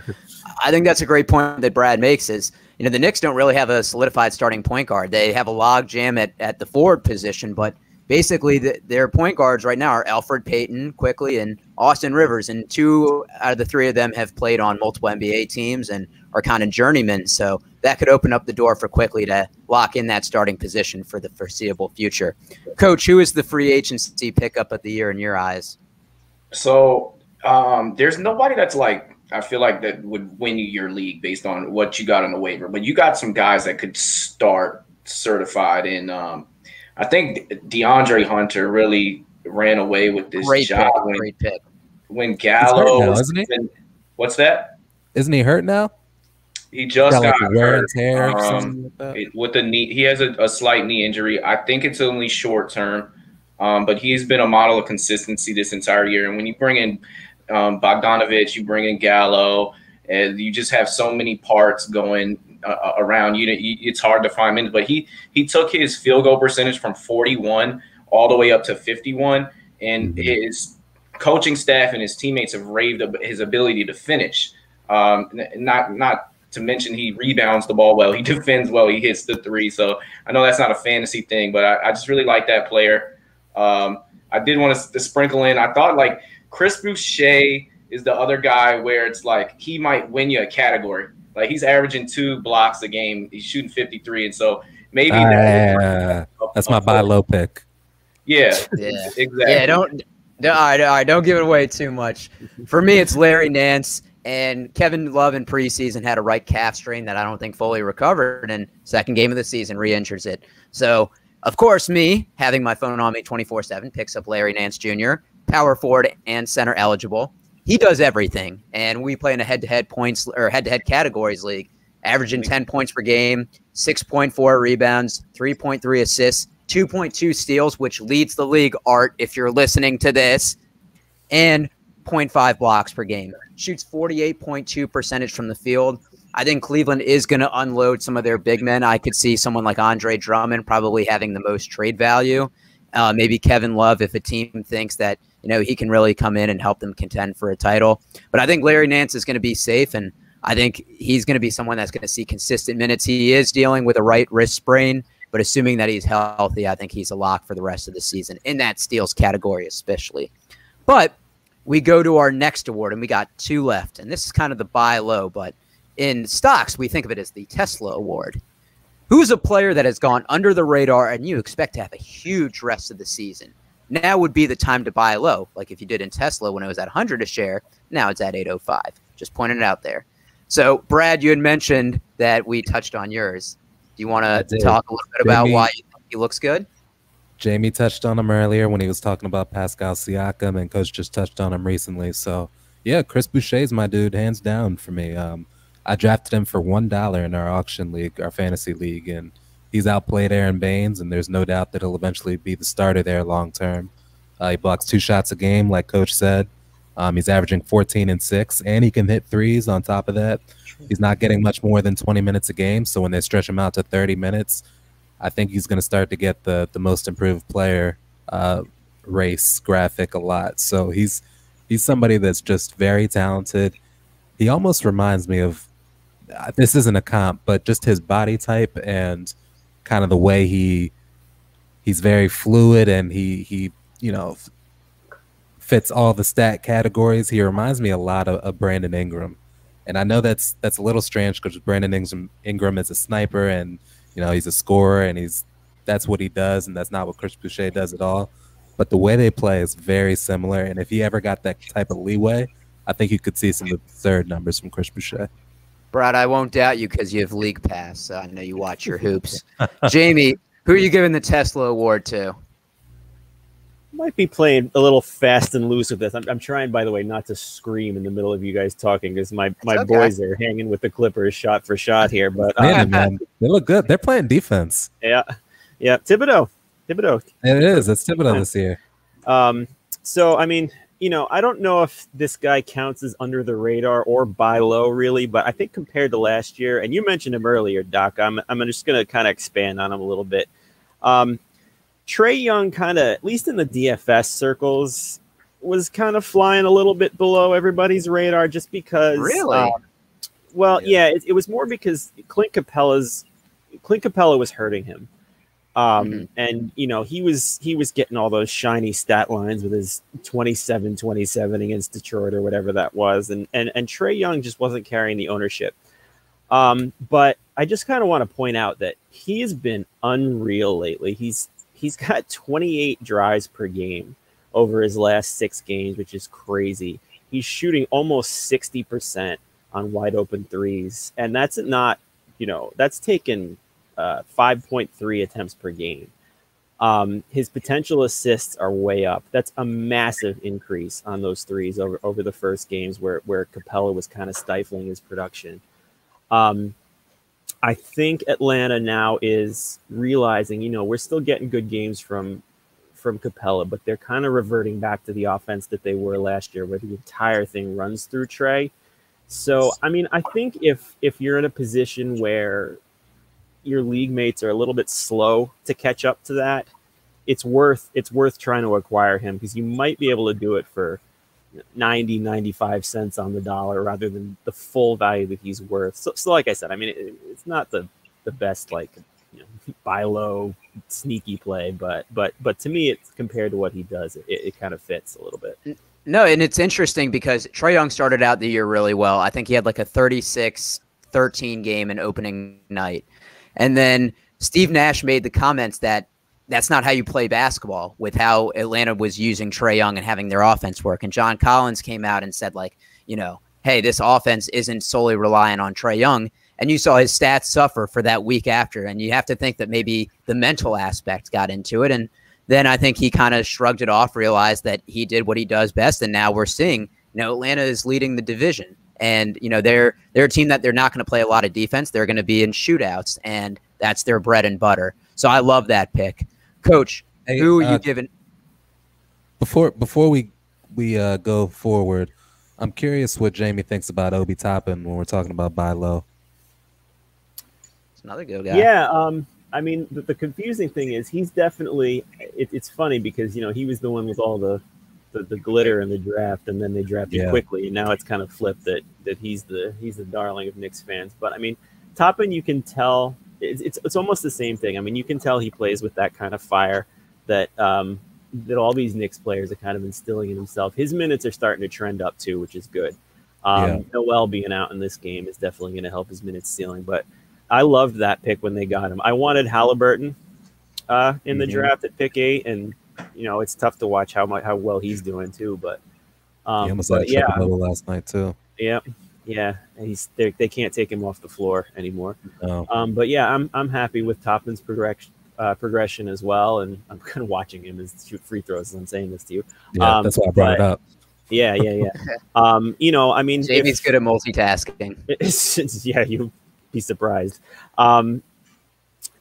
I think that's a great point that Brad makes. Is, you know, the Knicks don't really have a solidified starting point guard. They have a log jam at the forward position, but basically their point guards right now are Alfred Payton, Quickly, and Austin Rivers, and 2 out of the 3 of them have played on multiple NBA teams and are kind of journeymen. So that could open up the door for Quickly to lock in that starting position for the foreseeable future. Coach, who is the free agency pickup of the year in your eyes? So there's nobody that's like, I feel like that would win you your league based on what you got on the waiver, but you got some guys that could start certified in. I think DeAndre Hunter really ran away with this job. Great pick. When Gallo, now, isn't he? What's that? Isn't he hurt now? He just got like wear and tear or something like that. With the knee. He has a slight knee injury. I think it's only short term, but he's been a model of consistency this entire year. And when you bring in Bogdanovich, you bring in Gallo, and you just have so many parts going around. It's hard to find minutes. But he took his field goal percentage from 41 all the way up to 51, and his coaching staff and his teammates have raved about his ability to finish. Not to mention he rebounds the ball well. He defends well. He hits the 3. So I know that's not a fantasy thing, but I just really like that player. I did want to sprinkle in. I thought like Chris Boucher is the other guy where it's like he might win you a category. Like he's averaging 2 blocks a game. He's shooting 53, and so maybe that's my buy low pick. Yeah, exactly. Yeah, don't give it away too much. For me, it's Larry Nance. And Kevin Love in preseason had a right calf strain that I don't think fully recovered, and second game of the season re-injures it. So, of course, me, having my phone on me 24/7, picks up Larry Nance Jr., power forward and center eligible. He does everything, and we play in a head-to-head points or head-to-head categories league, averaging 10 points per game, 6.4 rebounds, 3.3 assists, 2.2 steals, which leads the league, Art, if you're listening to this, and 0.5 blocks per game. Shoots 48.2% from the field. I think Cleveland is going to unload some of their big men. I could see someone like Andre Drummond probably having the most trade value. Maybe Kevin Love if a team thinks that, you know, he can really come in and help them contend for a title. But I think Larry Nance is going to be safe, and I think he's going to be someone that's going to see consistent minutes. He is dealing with a right wrist sprain, but assuming that he's healthy, I think he's a lock for the rest of the season in that steals category especially. But we go to our next award, and we got 2 left. And this is kind of the buy low, but in stocks, we think of it as the Tesla Award. Who's a player that has gone under the radar and you expect to have a huge rest of the season? Now would be the time to buy low, like if you did in Tesla when it was at 100 a share. Now it's at 805. Just pointing it out there. So, Brad, you had mentioned that we touched on yours. Do you want to talk a little bit about why you think he looks good? Jamie touched on him earlier when he was talking about Pascal Siakam, and Coach just touched on him recently. So, yeah, Chris Boucher's my dude, hands down for me. I drafted him for $1 in our auction league, our fantasy league, and he's outplayed Aaron Baines, and there's no doubt that he'll eventually be the starter there long term. He blocks 2 shots a game, like Coach said. He's averaging 14 and 6, and he can hit threes on top of that. He's not getting much more than 20 minutes a game, so when they stretch him out to 30 minutes, I think he's going to start to get the most improved player race graphic a lot. So he's somebody that's just very talented. He almost reminds me of, this isn't a comp, but just his body type and kind of the way he he's very fluid, and he fits all the stat categories. He reminds me a lot of Brandon Ingram. And I know that's a little strange because Brandon Ingram is a sniper, and he's a scorer, and that's what he does, and that's not what Chris Boucher does at all. But the way they play is very similar, and if he ever got that type of leeway, I think you could see some absurd numbers from Chris Boucher. Brad, I won't doubt you because you have League Pass, so I know you watch your hoops. Jamie, who are you giving the Tesla Award to? Might be playing a little fast and loose with this. I'm trying, by the way, not to scream in the middle of you guys talking because my boys are hanging with the Clippers shot for shot here. But man, they look good. They're playing defense. Yeah. Thibodeau. It is. It's Thibodeau this year. So I mean, I don't know if this guy counts as under the radar or buy low, really. But I think compared to last year, and you mentioned him earlier, Doc. I'm just going to kind of expand on him a little bit. Trae Young kind of, at least in the DFS circles, was kind of flying a little bit below everybody's radar just because. Really? It was more because Clint Capella was hurting him. And, he was getting all those shiny stat lines with his 27-27 against Detroit or whatever that was. And Trae Young just wasn't carrying the ownership. But I just kind of want to point out that he has been unreal lately. He's got 28 drives per game over his last 6 games, which is crazy. He's shooting almost 60% on wide open threes. And that's not, that's taken 5.3 attempts per game. His potential assists are way up. That's a massive increase on those threes over the first games where Capella was kind of stifling his production. I think Atlanta now is realizing, we're still getting good games from Capella, but they're kind of reverting back to the offense that they were last year, where the entire thing runs through Trae. So, I mean, I think if you're in a position where your league mates are a little bit slow to catch up to that, it's worth trying to acquire him because you might be able to do it for 95 cents on the dollar rather than the full value that he's worth. So like I said, I mean, it's not the best, buy low sneaky play, but to me, it's compared to what he does, it kind of fits a little bit. No, and it's interesting because Trae Young started out the year really well. I think he had like a 36-13 game in opening night. And then Steve Nash made the comments that that's not how you play basketball with how Atlanta was using Trae Young and having their offense work. And John Collins came out and said, hey, this offense isn't solely reliant on Trae Young. And you saw his stats suffer for that week after. And you have to think that maybe the mental aspect got into it. And then I think he kind of shrugged it off, realized that he did what he does best. And now we're seeing, Atlanta is leading the division. And, they're a team that they're not going to play a lot of defense. They're going to be in shootouts, and that's their bread and butter. So I love that pick. Coach, who are you giving? Before we go forward, I'm curious what Jamie thinks about Obi Toppin when we're talking about buy low. It's another good guy. Yeah, I mean, the confusing thing is he's definitely it's funny because, he was the one with all the glitter in the draft, and then they drafted quickly, and now it's kind of flipped that he's the darling of Knicks fans. But I mean, Toppin, you can tell it's almost the same thing. I mean, you can tell he plays with that kind of fire that all these Knicks players are kind of instilling in himself. His minutes are starting to trend up too, which is good. Noel being out in this game is definitely going to help his minutes ceiling. But I loved that pick when they got him. I wanted Halliburton in the draft at pick 8, and it's tough to watch how well he's doing too. But he almost had a triple-double last night too. Yeah, and they can't take him off the floor anymore. No. But yeah, I'm happy with Toppin's progression as well, and I'm kind of watching him as shoot free throws as I'm saying this to you. Yeah, that's why I brought it up. Yeah. I mean, Jamie's good at multitasking. Yeah, you'd be surprised.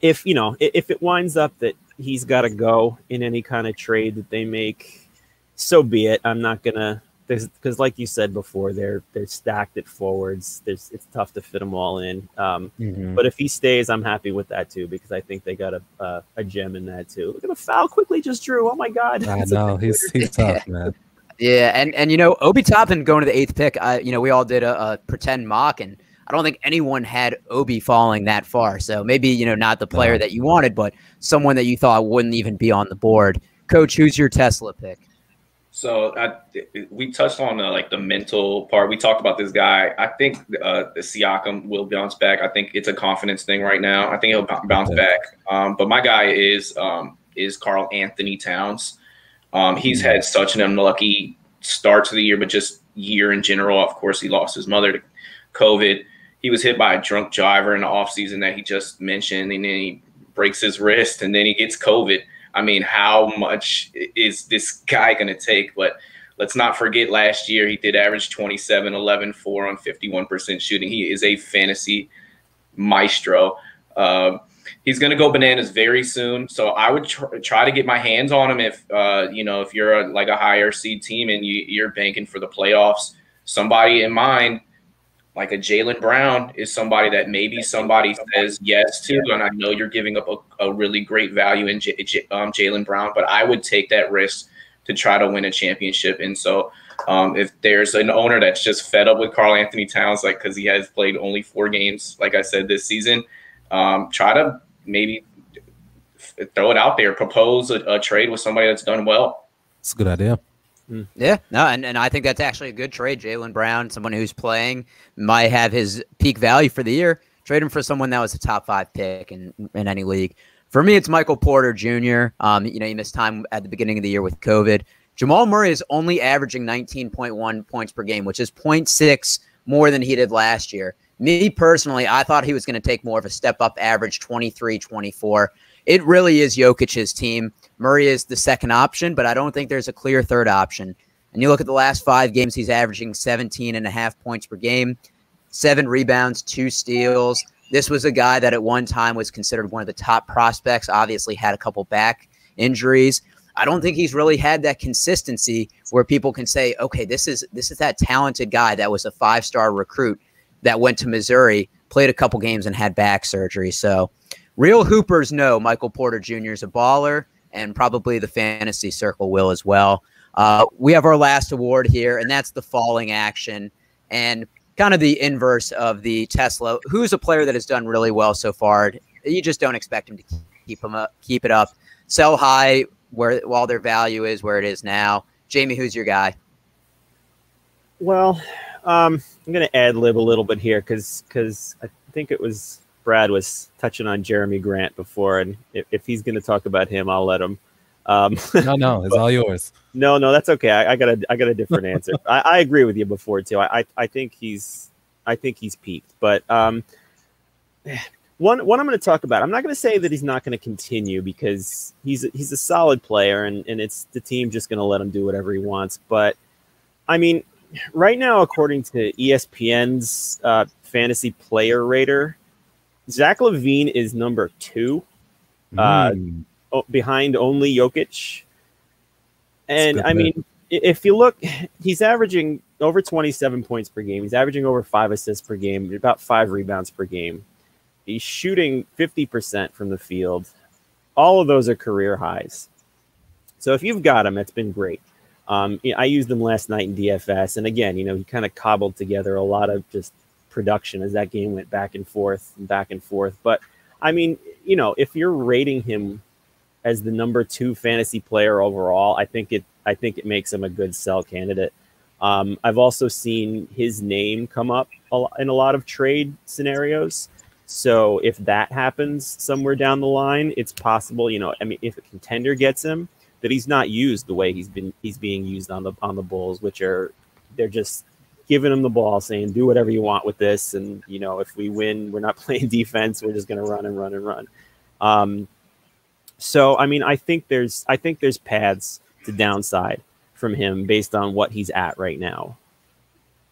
If it winds up that he's got to go in any kind of trade that they make, so be it. I'm not gonna. Because like you said before, they're stacked at forwards. It's tough to fit them all in. But if he stays, I'm happy with that too, because I think they got a gem in that too. Look at the foul quickly just drew. Oh my God! I know he's tough, man. Yeah, and Obi Toppin going to the 8th pick. We all did a pretend mock, and I don't think anyone had Obi falling that far. So maybe, you know, not the player that you wanted, but someone that you thought wouldn't even be on the board. Coach, who's your Tesla pick? So we touched on like the mental part. We talked about this guy. I think the Siakam will bounce back. I think it's a confidence thing right now. I think he'll bounce back. But my guy is Karl Anthony Towns. He's had such an unlucky start to the year, but just year in general. Of course, he lost his mother to COVID. He was hit by a drunk driver in the offseason that he just mentioned, and then he breaks his wrist, and then he gets COVID. I mean, how much is this guy going to take? But let's not forget last year he did average 27, 11, 4 on 51% shooting. He is a fantasy maestro. He's going to go bananas very soon. So I would try to get my hands on him if, if you're like a higher seed team and you're banking for the playoffs. Somebody in mind, like a Jaylen Brown, is somebody that maybe somebody says yes to, and I know you're giving up a really great value in Jaylen Brown, but I would take that risk to try to win a championship. And so if there's an owner that's just fed up with Karl Anthony Towns, like because he has played only 4 games, like I said, this season, try to maybe throw it out there, propose a trade with somebody that's done well. It's a good idea. Yeah, no, and I think that's actually a good trade. Jaylen Brown, someone who's playing, might have his peak value for the year. Trade him for someone that was a top 5 pick in any league. For me, it's Michael Porter Jr. He missed time at the beginning of the year with COVID. Jamal Murray is only averaging 19.1 points per game, which is 0.6 more than he did last year. Me personally, I thought he was going to take more of a step-up average, 23, 24. It really is Jokic's team. Murray is the second option, but I don't think there's a clear third option. And you look at the last 5 games, he's averaging 17.5 points per game, 7 rebounds, 2 steals. This was a guy that at one time was considered one of the top prospects, obviously had a couple back injuries. I don't think he's really had that consistency where people can say, okay, this is that talented guy that was a 5-star recruit that went to Missouri, played a couple games and had back surgery. So real hoopers know Michael Porter Jr. is a baller, and probably the fantasy circle will as well. We have our last award here, and that's the falling action, and kind of the inverse of the Tesla. Who's a player that has done really well so far? You just don't expect him to keep it up. Sell high while their value is where it is now. Jamie, who's your guy? Well, I'm going to ad-lib a little bit here because I think it was Brad was touching on Jeremy Grant before, and if he's going to talk about him, I'll let him. No, it's all yours. No, that's okay. I got a different answer. I agree with you before too. I think he's peaked, but one I'm going to talk about. I'm not going to say that he's not going to continue because he's a solid player, and it's the team just going to let him do whatever he wants. But I mean, right now, according to ESPN's fantasy player rater, Zach LaVine is number 2, behind only Jokic. And I mean, if you look, he's averaging over 27 points per game. He's averaging over 5 assists per game, about 5 rebounds per game. He's shooting 50% from the field. All of those are career highs. So if you've got him, that's been great. I used him last night in DFS. And again, he kind of cobbled together a lot of just production as that game went back and forth. But I mean, if you're rating him as the number 2 fantasy player overall, I think it makes him a good sell candidate. I've also seen his name come up in a lot of trade scenarios. So if that happens somewhere down the line, it's possible, if a contender gets him, that he's not used the way he's being used on the Bulls, they're just giving him the ball, saying, do whatever you want with this. And, if we win, we're not playing defense. We're just going to run and run and run. So, I mean, I think there's paths to downside from him based on what he's at right now.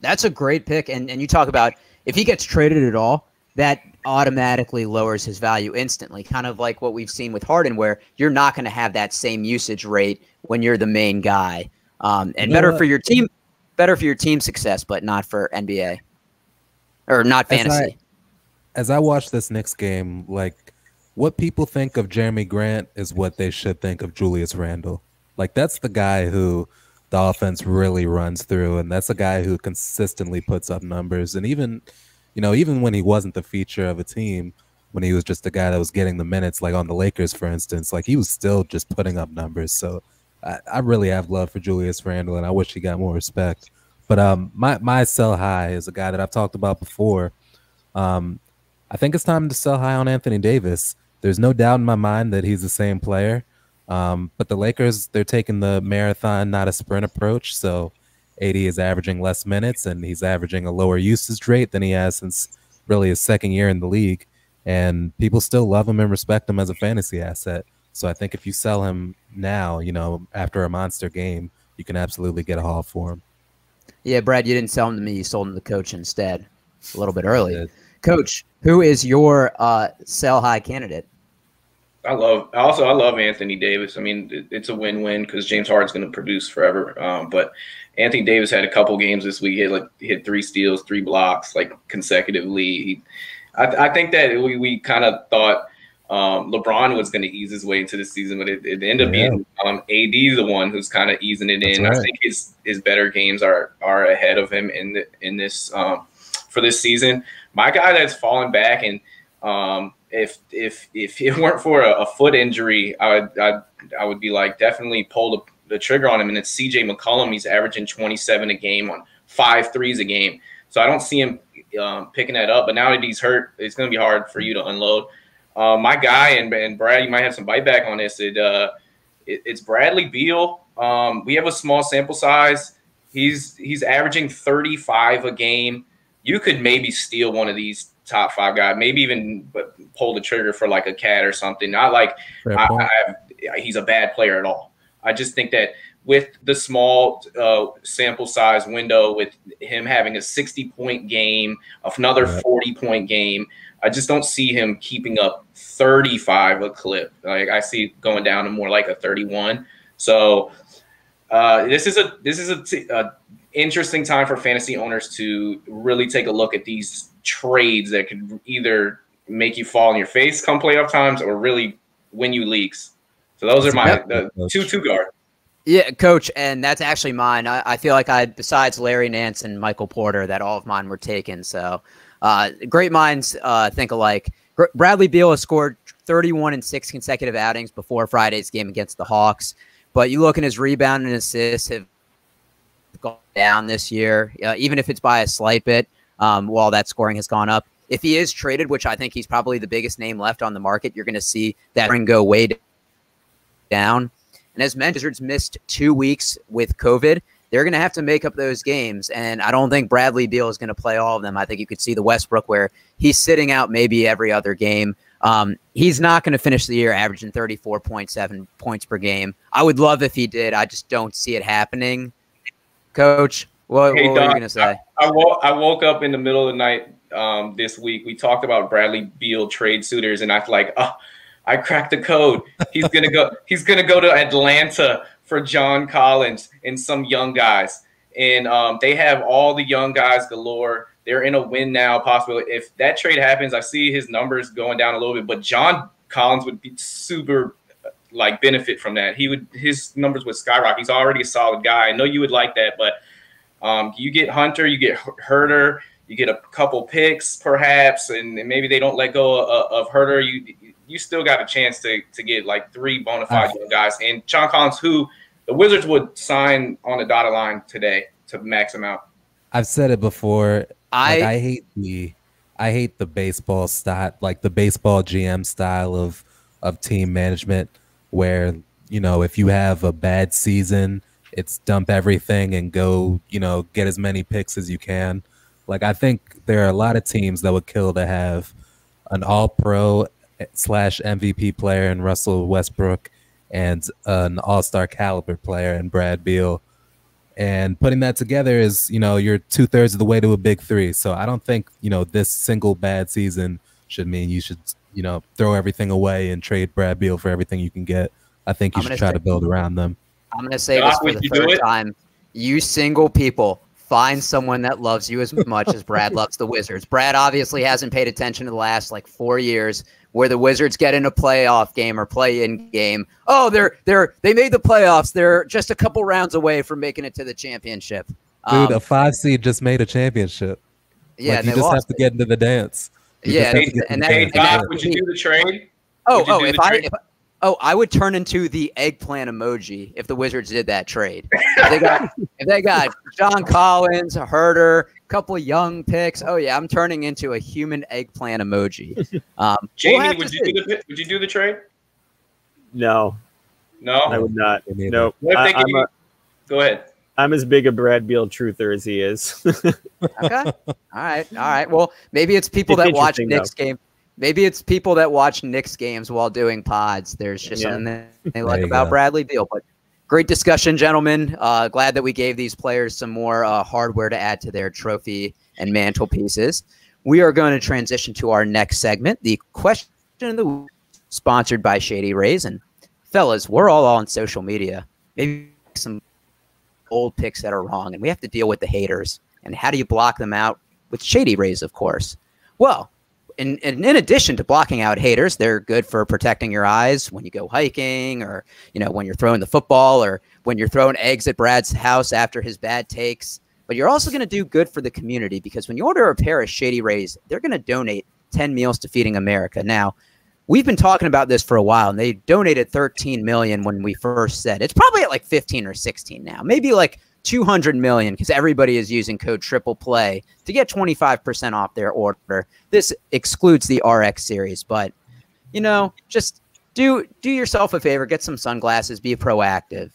That's a great pick. And you talk about if he gets traded at all, that automatically lowers his value instantly, kind of like what we've seen with Harden, where you're not going to have that same usage rate when you're the main guy. And better for your team success, but not for NBA or not fantasy. As I watch this Knicks game, like what people think of Jeremy Grant is what they should think of Julius Randle. Like that's the guy who the offense really runs through, and that's a guy who consistently puts up numbers. And even you know, even when he wasn't the feature of a team, when he was just the guy that was getting the minutes, like on the Lakers, for instance, like he was still just putting up numbers. So I really have love for Julius Randle, and I wish he got more respect. But my sell high is a guy that I've talked about before. I think it's time to sell high on Anthony Davis. There's no doubt in my mind that he's the same player. But the Lakers, they're taking the marathon, not a sprint approach. So AD is averaging less minutes, and he's averaging a lower usage rate than he has since really his second year in the league. And people still love him and respect him as a fantasy asset. So I think if you sell him now, you know, after a monster game, you can absolutely get a haul for him. Yeah, Brad, you didn't sell him to me. You sold him to the coach instead a little bit early. Coach, who is your sell high candidate? I love Anthony Davis. I mean, it's a win-win because James Harden's going to produce forever. But Anthony Davis had a couple games this week. He hit 3 steals, 3 blocks, like consecutively. I think that we kind of thought LeBron was going to ease his way into the season, but it ended up being AD the one who's kind of easing it in. Right. I think his better games are ahead of him in this for this season. My guy that's fallen back, and if it weren't for a foot injury, I would be like definitely pull the trigger on him. And it's CJ McCollum. He's averaging 27 a game on 5 threes a game. So I don't see him picking that up. But now that he's hurt, it's going to be hard for you to unload. My guy, and Brad, you might have some bite back on this. It's Bradley Beal. We have a small sample size. He's averaging 35 a game. You could maybe steal one of these top 5 guys, maybe even pull the trigger for like a cat or something. Not like he's a bad player at all. I just think that with the small sample size window, with him having a 60-point game, another 40-point game, I just don't see him keeping up 35 a clip. Like I see it going down to more like a 31. So this is a interesting time for fantasy owners to really take a look at these trades that could either make you fall on your face come playoff times or really win you leagues. So those are my two guard. Yeah, Coach, and that's actually mine. I feel like besides Larry Nance and Michael Porter, that all of mine were taken. So great minds think alike. Bradley Beal has scored 31 in 6 consecutive outings before Friday's game against the Hawks. But you look at his rebound and assists have gone down this year, even if it's by a slight bit, while that scoring has gone up. If he is traded, which I think he's probably the biggest name left on the market, you're going to see that ring go way down. And as mentioned, Wizards missed 2 weeks with COVID. They're going to have to make up those games. And I don't think Bradley Beal is going to play all of them. I think you could see the Westbrook where he's sitting out maybe every other game. He's not going to finish the year averaging 34.7 points per game. I would love if he did. I just don't see it happening. Coach, what were you going to say? I woke up in the middle of the night this week. We talked about Bradley Beal trade suitors, and I feel like, I cracked the code. He's gonna go. He's gonna go to Atlanta for John Collins and some young guys, and they have all the young guys galore. They're in a win now, possibly. If that trade happens, I see his numbers going down a little bit, but John Collins would be super benefit from that. His numbers would skyrocket. He's already a solid guy. I know you would like that, but you get Hunter, you get Herter, you get a couple picks perhaps, and maybe they don't let go of Herter. You still got a chance to get like 3 bona fide young guys. And John Collins, who the Wizards would sign on the dotted line today to max him out. I've said it before. I hate the baseball style, like the baseball GM style of team management, where, you know, if you have a bad season, it's dump everything and go, you know, get as many picks as you can. Like, I think there are a lot of teams that would kill to have an all-pro / MVP player in Russell Westbrook and an all-star caliber player in Brad Beal. And putting that together is, you know, you're 2/3 of the way to a big 3. So I don't think, you know, this single bad season should mean you should, you know, throw everything away and trade Brad Beal for everything you can get. I think you should try to build around them. I'm going to say this for the 3rd time. You single people, find someone that loves you as much as Brad loves the Wizards. Brad obviously hasn't paid attention to the last 4 years where the Wizards get in a playoff game or play-in game. Oh, they made the playoffs. They're just a couple rounds away from making it to the championship. Dude, a 5 seed just made a championship. Yeah, like, you just have to get into the dance. Doc, would you do the trade? I would turn into the eggplant emoji if the Wizards did that trade. If they got John Collins, a Herter, a couple of young picks. Oh yeah, I'm turning into a human eggplant emoji. Jamie, would you do the trade? No, I would not. No, go ahead. I'm as big a Brad Beal truther as he is. Okay. All right. Well, maybe it's people that watch Knicks game. Maybe it's people that watch Knicks games while doing pods. There's just something they like about Bradley Beal. But great discussion, gentlemen. Glad that we gave these players some more hardware to add to their trophy and mantelpieces. We are going to transition to our next segment, the question of the week, sponsored by Shady Rays. And fellas, we're all on social media. Maybe some old picks that are wrong, and we have to deal with the haters. And how do you block them out? With Shady Rays, of course. Well, in addition to blocking out haters, they're good for protecting your eyes when you go hiking, or when you're throwing the football, or when you're throwing eggs at Brad's house after his bad takes. But you're also going to do good for the community, because when you order a pair of Shady Rays, they're going to donate 10 meals to Feeding America. Now, we've been talking about this for a while, and they donated 13 million when we first said. It's probably at like 15 or 16 now, maybe like 200 million, because everybody is using code TRIPLEPLAY to get 25% off their order. This excludes the RX series, but just do yourself a favor, get some sunglasses, be proactive.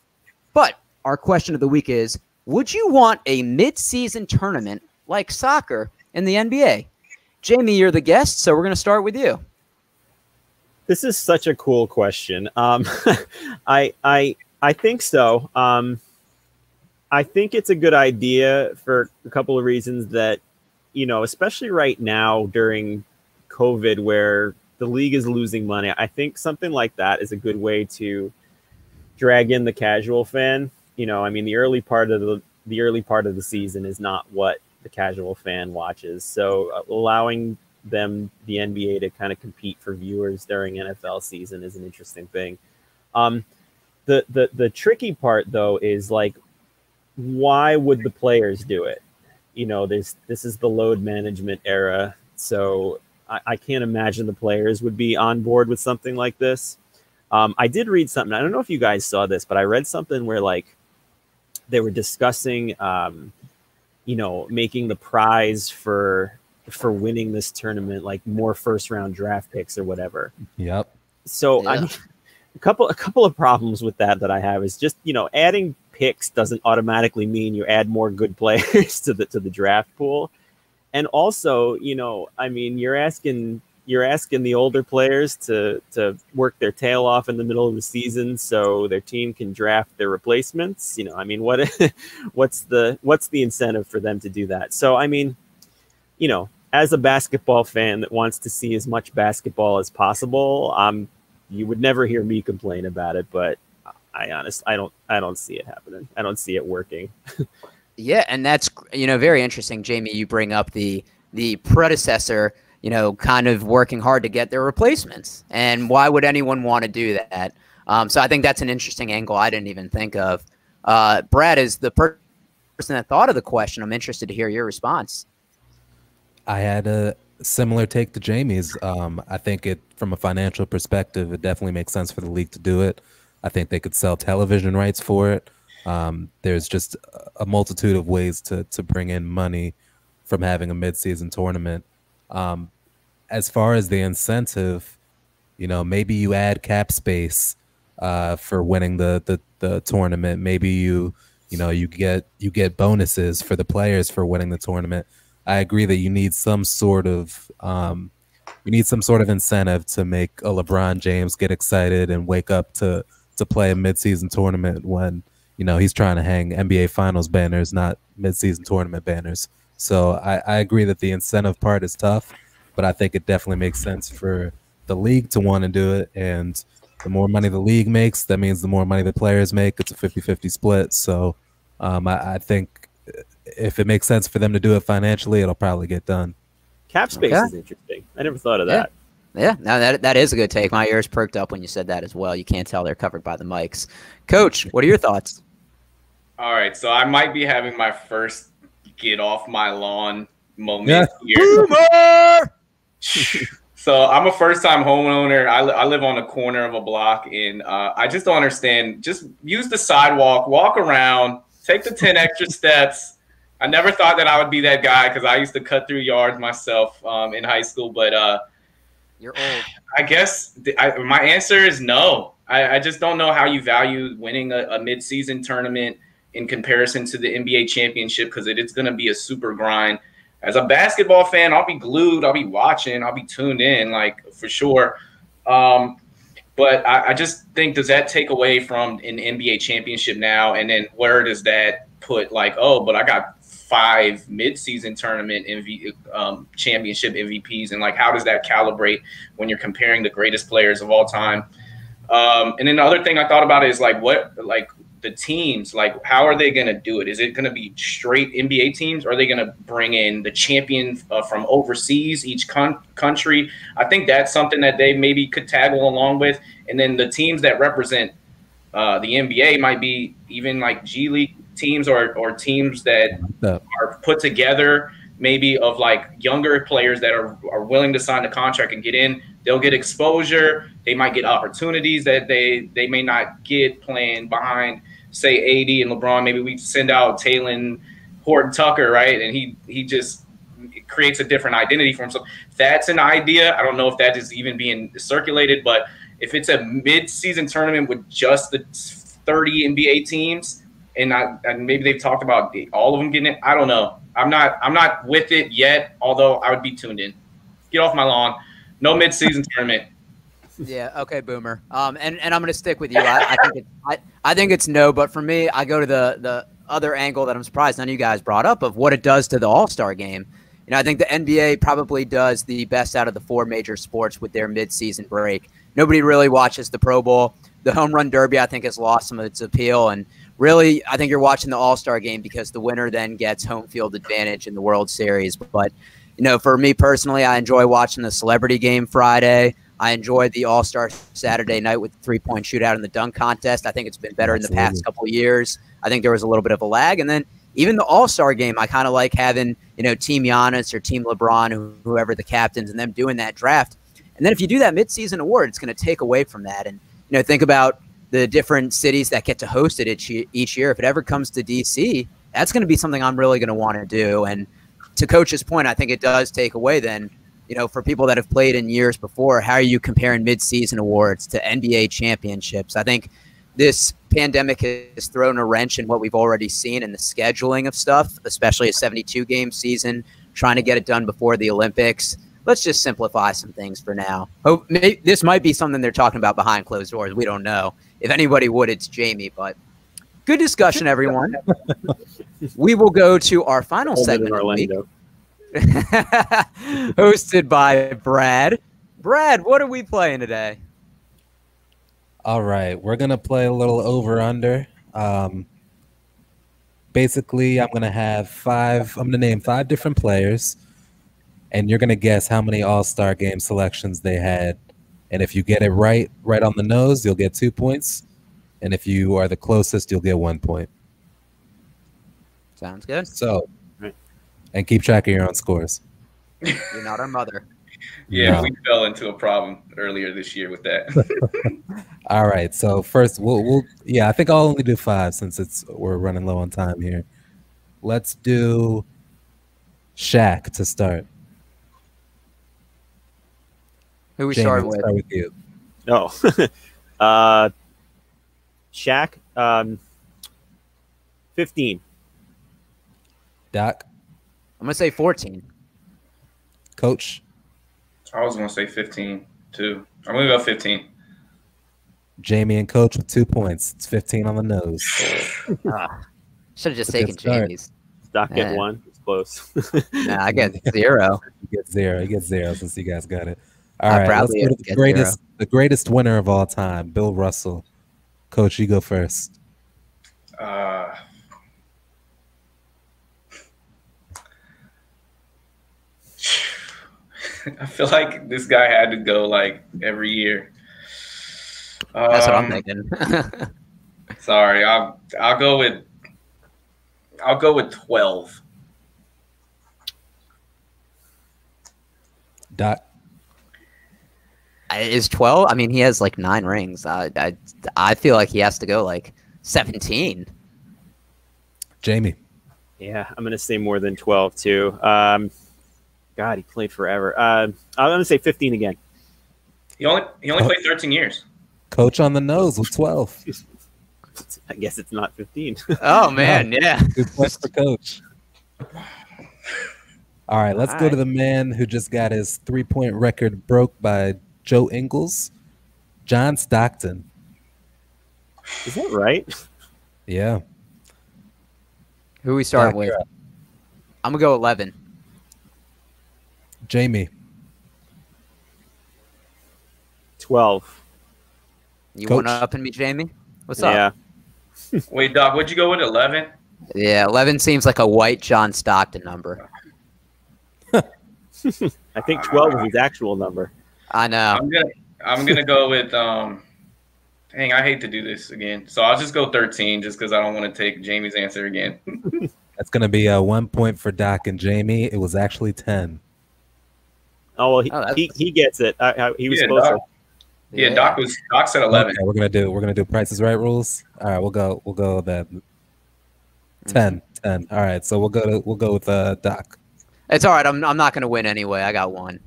But our question of the week is, would you want a mid-season tournament like soccer in the NBA? Jamie, you're the guest, so we're going to start with you. This is such a cool question. I think so. I think it's a good idea for a couple of reasons that, especially right now during COVID, where the league is losing money. I think something like that is a good way to drag in the casual fan. The early part of the season is not what the casual fan watches. So allowing the NBA to kind of compete for viewers during NFL season is an interesting thing. The tricky part though is like, why would the players do it? This is the load management era, so I can't imagine the players would be on board with something like this. I did read something. I don't know if you guys saw this, but I read something where like they were discussing, making the prize for winning this tournament like more first round draft picks or whatever. Yep. So yeah. A couple of problems with that I have is just adding picks doesn't automatically mean you add more good players to the draft pool, and also you're asking the older players to work their tail off in the middle of the season so their team can draft their replacements. What's the incentive for them to do that? So as a basketball fan that wants to see as much basketball as possible, you would never hear me complain about it, but I don't see it happening. I don't see it working. Yeah, and that's very interesting, Jamie. You bring up the predecessor, kind of working hard to get their replacements, and why would anyone want to do that? So I think that's an interesting angle I didn't even think of. Brad is the person that thought of the question. I'm interested to hear your response. I had a similar take to Jamie's. I think from a financial perspective, it definitely makes sense for the league to do it. I think they could sell television rights for it. There's just a multitude of ways to bring in money from having a mid-season tournament. As far as the incentive, maybe you add cap space for winning the tournament. Maybe you get bonuses for the players for winning the tournament. I agree that you need some sort of incentive to make a LeBron James get excited and wake up to play a mid-season tournament when he's trying to hang NBA Finals banners, not mid-season tournament banners. So I agree that the incentive part is tough, but I think it definitely makes sense for the league to want to do it. And the more money the league makes, that means the more money the players make. It's a 50-50 split. So I think if it makes sense for them to do it financially, it'll probably get done. Cap space is interesting. I never thought of that. Yeah, no, that is a good take. My ears perked up when you said that as well. You can't tell they're covered by the mics. Coach, what are your thoughts? All right, so I might be having my first get off my lawn moment here. Boomer! So I'm a first-time homeowner. I live on the corner of a block, and I just don't understand. Just use the sidewalk, walk around, take the 10 extra steps. I never thought that I would be that guy because I used to cut through yards myself in high school. But you're old. I guess my answer is no. I just don't know how you value winning a mid-season tournament in comparison to the NBA championship because it's going to be a super grind. As a basketball fan, I'll be glued. I'll be watching. I'll be tuned in, like, for sure. But I just think, does that take away from an NBA championship now? And then where does that put, like, oh, but I got 5 mid-season tournament championship MVPs, and, like, how does that calibrate when you're comparing the greatest players of all time? And then the other thing I thought about is, like, the teams, like, how are they going to do it? Is it going to be straight NBA teams? Or are they going to bring in the champion from overseas, each country? I think that's something that they maybe could tag along with. And then the teams that represent the NBA might be even like G League teams or teams that are put together maybe of like younger players that are willing to sign the contract and get in. They'll get exposure. They might get opportunities that they may not get playing behind, say, AD and LeBron. Maybe we send out Talen Horton-Tucker, right? And he just creates a different identity for himself. That's an idea. I don't know if that is even being circulated, but if it's a mid-season tournament with just the 30 NBA teams, and maybe they've talked about all of them getting it, I don't know. I'm not with it yet, although I would be tuned in. Get off my lawn. No mid-season tournament. Yeah. Okay, Boomer. And I'm going to stick with you. I think it's no, but for me, I go to the other angle that I'm surprised none of you guys brought up of what it does to the All-Star game. You know, I think the NBA probably does the best out of the 4 major sports with their mid-season break. Nobody really watches the Pro Bowl. The Home Run Derby, I think, has lost some of its appeal. And really, I think you're watching the All-Star game because the winner then gets home field advantage in the World Series. But, you know, for me personally, I enjoy watching the Celebrity Game Friday. I enjoyed the All-Star Saturday night with the 3-point shootout in the dunk contest. I think it's been better in the past couple of years. I think there was a little bit of a lag. And then even the All-Star game, I kind of like having, you know, Team Giannis or Team LeBron, whoever the captains, and them doing that draft. And then if you do that mid-season award, it's going to take away from that. And, you know, think about the different cities that get to host it each year. If it ever comes to D.C., that's going to be something I'm really going to want to do. And to Coach's point, I think it does take away then, you know, for people that have played in years before, how are you comparing mid-season awards to NBA championships? I think this pandemic has thrown a wrench in what we've already seen in the scheduling of stuff, especially a 72-game season, trying to get it done before the Olympics. Let's just simplify some things for now. This might be something they're talking about behind closed doors. We don't know. If anybody would, it's Jamie. But good discussion, everyone. We will go to our final segment of the week. Hosted by Brad. Brad, what are we playing today? All right, we're going to play a little over-under. Basically, I'm going to name 5 different players. And you're going to guess how many All-Star game selections they had. And if you get it right on the nose, you'll get 2 points. And if you are the closest, you'll get 1 point. Sounds good. So, and keep track of your own scores. You're not our mother. Yeah, No. we fell into a problem earlier this year with that. All right. So first, I think I'll only do 5 since we're running low on time here. Let's do Shaq to start. Who we Jamie, starting we'll with? start with you. Oh. Shaq, 15. Doc, I'm going to say 14. Coach, I was going to say 15, too. I'm going to go 15. Jamie, and Coach with 2 points. It's 15 on the nose. Should have just That's a taken good start. Jamie's. Doc get Yeah. 1. It's close. Nah, I get 0. He gets zero since you guys got it. All I right, let's probably go to get the greatest winner of all time, Bill Russell. Coach, you go first. I feel like this guy had to go like every year. That's what I'm thinking. Sorry, I'll go with 12. Doc. Is 12? I mean, he has like 9 rings. I feel like he has to go like 17. Jamie. Yeah, I'm going to say more than 12 too. God, he played forever. I'm going to say 15 again. He only played 13 years. Coach on the nose with 12. I guess it's not 15. Oh man, yeah. Good point for Coach. All right, let's go to the man who just got his 3-point record broke by Joe Ingles, John Stockton. Is that right? Yeah. Who we start with? I'm gonna go 11. Jamie. 12. You Coach. want to up in me, Jamie? What's up? Yeah. Wait, Doc, what'd you go with? 11? Yeah, 11 seems like a white John Stockton number. I think 12 is his actual number. I know. I'm gonna go with dang, I hate to do this again. So I'll just go 13 just because I don't want to take Jamie's answer again. That's going to be 1 point for Doc and Jamie. It was actually 10. Oh well, he gets it. He was supposed to. Yeah, Doc said 11. Okay, we're gonna do Price is Right rules. All right, we'll go that 10. All right, so we'll go with Doc. It's all right. I'm not gonna win anyway. I got 1.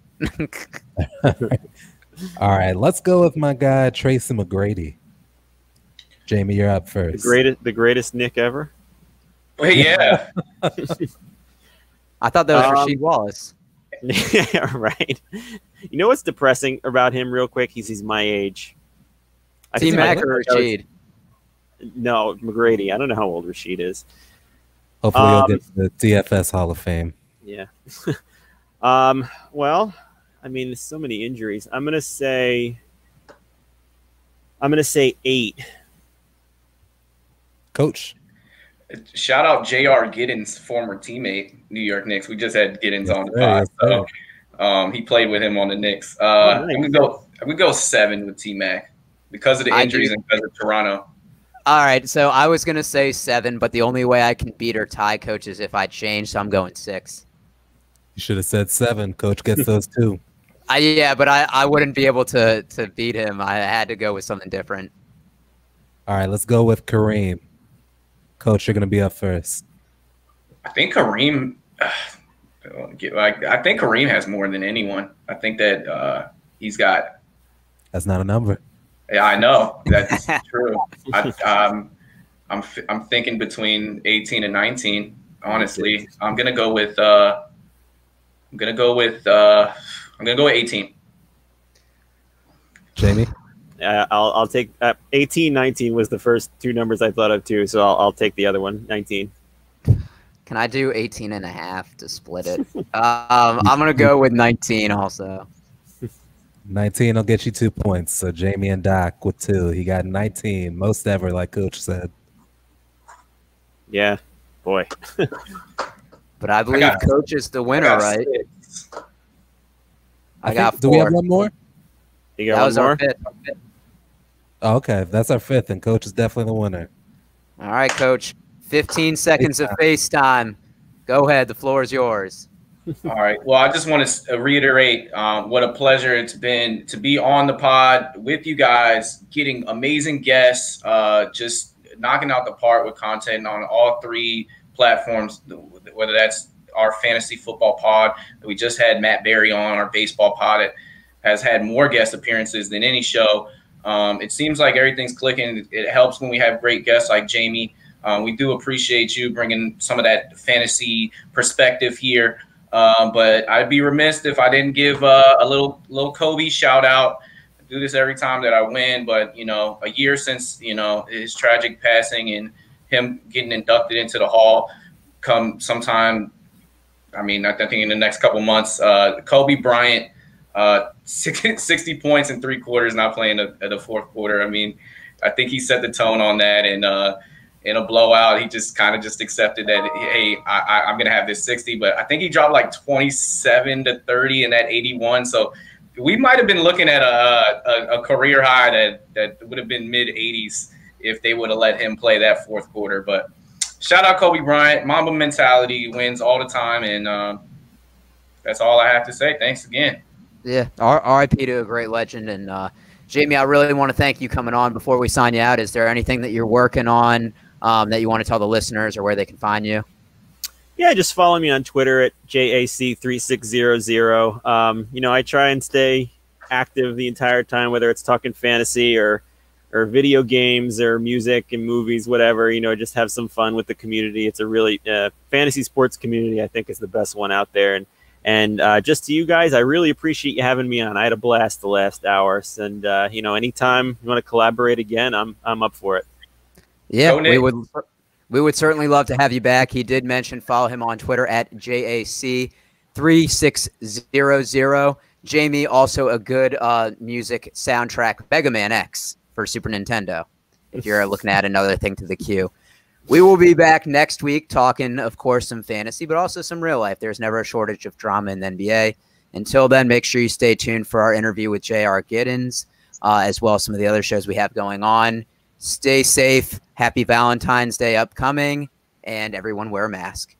All right, let's go with my guy Tracy McGrady. Jamie, you're up first. The greatest Nick ever. Wait, yeah. I thought that was Rasheed Wallace. Yeah, right. You know what's depressing about him, real quick? He's my age. T-Mac or Rasheed? No, McGrady. I don't know how old Rasheed is. Hopefully, you'll get to the DFS Hall of Fame. Yeah. Well, I mean, there's so many injuries. I'm gonna say 8. Coach. Shout out J.R. Giddens, former teammate, New York Knicks. We just had Giddens on the pod. So he played with him on the Knicks. I'm gonna go 7 with T-Mac because of the injuries and because of Toronto. All right, so I was gonna say 7, but the only way I can beat or tie Coach is if I change, so I'm going 6. You should have said 7. Coach gets those 2. Yeah, but I wouldn't be able to beat him. I had to go with something different. All right, let's go with Kareem. Coach, you're going to be up first. I think Kareem has more than anyone. I think that he's got. That's not a number. Yeah, I know. That's true. I'm thinking between 18 and 19, honestly. I'm going to go with 18. Jamie? I'll take 18, 19 was the first 2 numbers I thought of too, so I'll take the other one, 19. Can I do 18 and a half to split it? I'm going to go with 19 also. 19 will get you 2 points. So Jamie and Doc with 2. He got 19, most ever, like Coach said. Yeah, boy. But I believe Coach is the winner, right? 6. I got 4. Do we have one more? You got That one was more? our 5th. Oh, okay, that's our 5th, and Coach is definitely the winner. All right, Coach. 15 seconds of FaceTime. Go ahead. The floor is yours. All right. Well, I just want to reiterate what a pleasure it's been to be on the pod with you guys, getting amazing guests, just knocking out the park with content on all 3 platforms, whether that's our fantasy football pod. We just had Matt Berry on, our baseball pod. It has had more guest appearances than any show. It seems like everything's clicking. It helps when we have great guests like Jamie. We do appreciate you bringing some of that fantasy perspective here. But I'd be remiss if I didn't give a little Kobe shout out. I do this every time that I win, but a year since his tragic passing and him getting inducted into the Hall come sometime. I mean, I think in the next couple months, Kobe Bryant, 60 points in 3 quarters, not playing the 4th quarter. I mean, I think he set the tone on that, and in a blowout, he just kind of accepted that, hey, I'm going to have this 60. But I think he dropped like 27 to 30 in that 81. So we might have been looking at a career high that would have been mid-80s if they would have let him play that 4th quarter. But shout out Kobe Bryant. Mamba mentality, wins all the time. And that's all I have to say. Thanks again. Yeah, RIP to a great legend. And Jamie, I really want to thank you coming on. Before we sign you out, is there anything that you're working on that you want to tell the listeners or where they can find you? Yeah, just follow me on Twitter at JAC3600. I try and stay active the entire time, whether it's talking fantasy or video games or music and movies, whatever, just have some fun with the community. It's a really fantasy sports community, I think, is the best one out there. And just to you guys, I really appreciate you having me on. I had a blast the last hour. And, anytime you want to collaborate again, I'm up for it. Yeah, we would certainly love to have you back. He did mention follow him on Twitter at JAC3600. Jamie, also a good music soundtrack, Mega Man X for Super Nintendo, if you're looking at another thing to the queue. We will be back next week talking, of course, some fantasy, but also some real life. There's never a shortage of drama in the NBA. Until then, make sure you stay tuned for our interview with J.R. Giddens, as well as some of the other shows we have going on. Stay safe. Happy Valentine's Day upcoming, and everyone wear a mask.